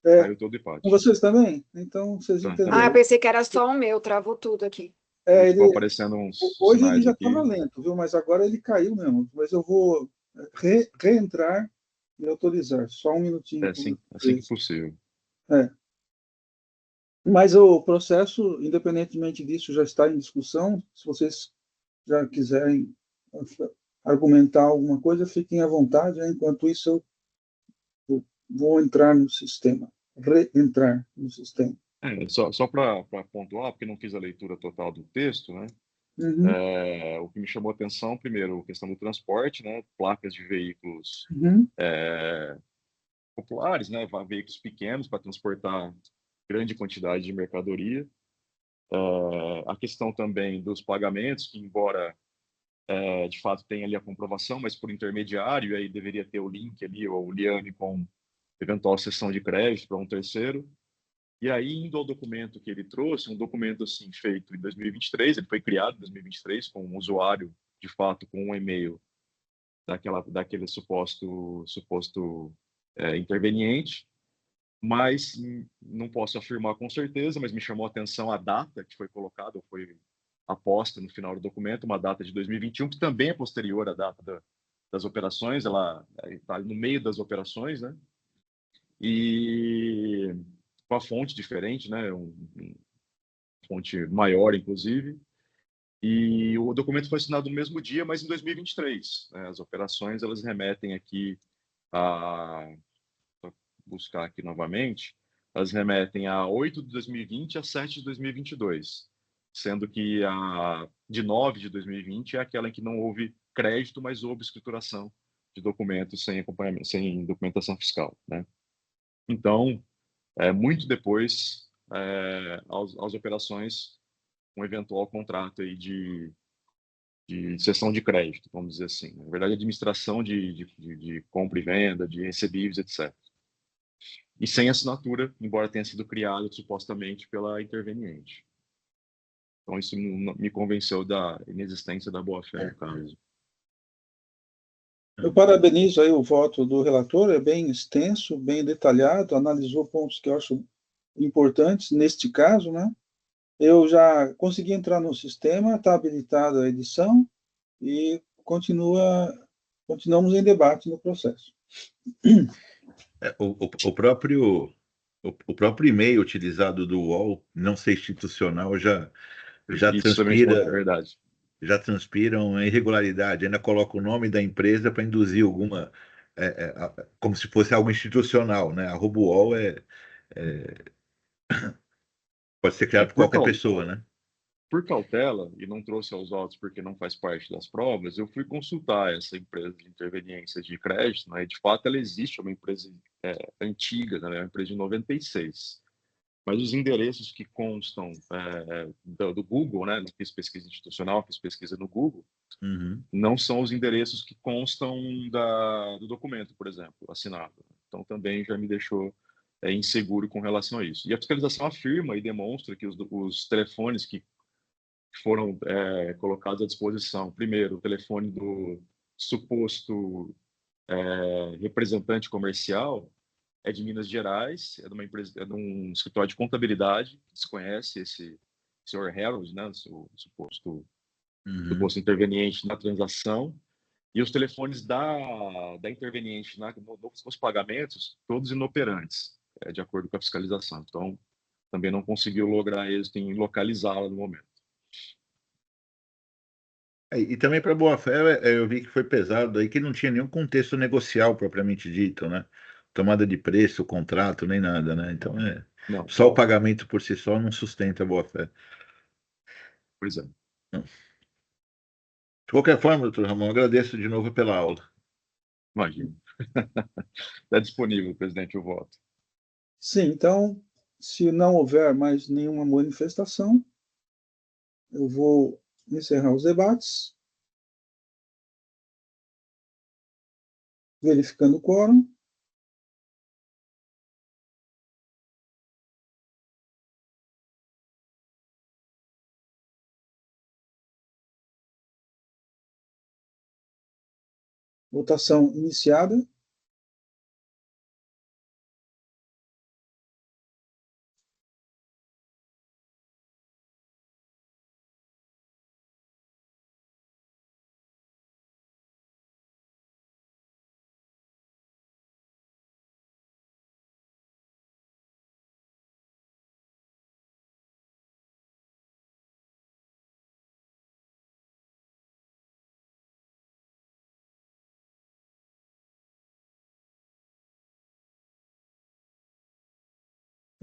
Speaker 6: Caiu todo o EPAT.
Speaker 2: Com vocês também? Então, vocês entenderam.
Speaker 7: Eu pensei que era só o meu, travou tudo aqui.
Speaker 6: Ficou aparecendo uns
Speaker 2: hoje ele já
Speaker 6: aqui.
Speaker 2: estava lento, viu? Mas agora ele caiu mesmo. Mas eu vou reentrar e autorizar. Só um minutinho.
Speaker 6: Assim que possível.
Speaker 2: Mas o processo, independentemente disso, já está em discussão. Se vocês já quiserem argumentar alguma coisa, fiquem à vontade. Enquanto isso, eu vou entrar no sistema. Reentrar no sistema.
Speaker 6: Só para pontuar, porque não fiz a leitura total do texto, né? O que me chamou a atenção, primeiro, a questão do transporte, né? Placas de veículos populares, né? Veículos pequenos para transportar grande quantidade de mercadoria. A questão também dos pagamentos, que embora de fato tenha ali a comprovação, mas por intermediário, aí deveria ter o link ali, ou o Liane com eventual cessão de crédito para um terceiro. E aí, indo ao documento que ele trouxe, um documento assim feito em 2023, ele foi criado em 2023 com um usuário, de fato, com um e-mail daquele suposto interveniente, mas não posso afirmar com certeza, mas me chamou a atenção a data que foi colocada, ou foi aposta no final do documento, uma data de 2021, que também é posterior à data das operações, ela está no meio das operações, né? E com a fonte diferente, né? Uma fonte maior, inclusive. E o documento foi assinado no mesmo dia, mas em 2023. Né? As operações, elas remetem aqui vou buscar aqui novamente, elas remetem a 8 de 2020 a 7 de 2022, sendo que a de 9 de 2020 é aquela em que não houve crédito, mas houve escrituração de documentos sem acompanhamento, sem documentação fiscal, né? Então, muito depois, as operações, um eventual contrato aí de cessão de crédito, vamos dizer assim. Na verdade, administração de compra e venda, de recebíveis, etc. E sem assinatura, embora tenha sido criado supostamente pela interveniente. Então, isso me convenceu da inexistência da boa-fé no caso.
Speaker 2: Eu parabenizo aí o voto do relator, é bem extenso, bem detalhado, analisou pontos que eu acho importantes, neste caso, né? Eu já consegui entrar no sistema, está habilitada a edição e continuamos em debate no processo.
Speaker 4: O próprio e-mail utilizado do UOL, não ser institucional, já transpira,
Speaker 6: é verdade.
Speaker 4: Já transpira uma irregularidade. Ainda coloca o nome da empresa para induzir alguma, como se fosse algo institucional, né? @UOL pode ser criado por qualquer pessoa, né?
Speaker 6: Por cautela, e não trouxe aos autos porque não faz parte das provas, eu fui consultar essa empresa de interveniência de crédito, né? E de fato ela existe, é uma empresa antiga, né? É uma empresa de 96. Mas os endereços que constam do Google, né? Não fiz pesquisa institucional, fiz pesquisa no Google, não são os endereços que constam do documento, por exemplo, assinado. Então também já me deixou inseguro com relação a isso. E a fiscalização afirma e demonstra que os telefones que foram colocados à disposição, primeiro, o telefone do suposto representante comercial é de Minas Gerais, é de uma empresa, é de um escritório de contabilidade, que desconhece esse senhor Harold, né, o suposto interveniente na transação, e os telefones da interveniente nos pagamentos, todos inoperantes, de acordo com a fiscalização. Então, também não conseguiu lograr êxito em localizá-la no momento.
Speaker 4: E também para boa-fé, eu vi que foi pesado aí, que não tinha nenhum contexto negocial propriamente dito, né? Tomada de preço, contrato, nem nada, né? Então,
Speaker 6: não,
Speaker 4: só o pagamento por si só não sustenta a boa-fé.
Speaker 6: Pois é.
Speaker 4: Não. De qualquer forma, doutor Ramon, agradeço de novo pela aula.
Speaker 6: Imagino. Está disponível, presidente, o voto.
Speaker 2: Sim, então, se não houver mais nenhuma manifestação, eu vou encerrar os debates, verificando o quórum. Votação iniciada.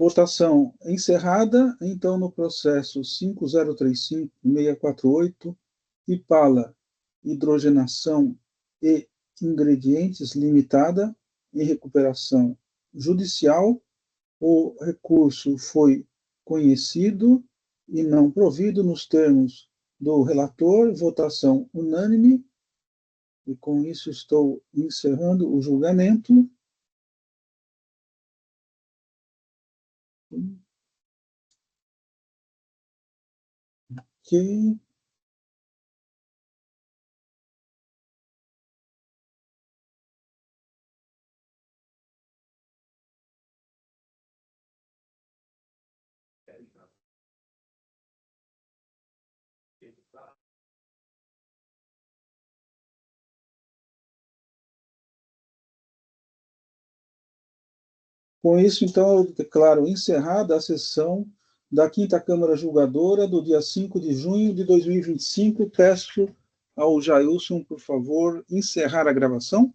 Speaker 2: Votação encerrada. Então, no processo 5035-648, Ipala Hidrogenação e Ingredientes Limitada, em recuperação judicial, o recurso foi conhecido e não provido nos termos do relator, votação unânime, e com isso estou encerrando o julgamento. Ok. Com isso, então, eu declaro encerrada a sessão da 5ª Câmara Julgadora do dia 5 de junho de 2025. Peço ao Jailson, por favor, encerrar a gravação.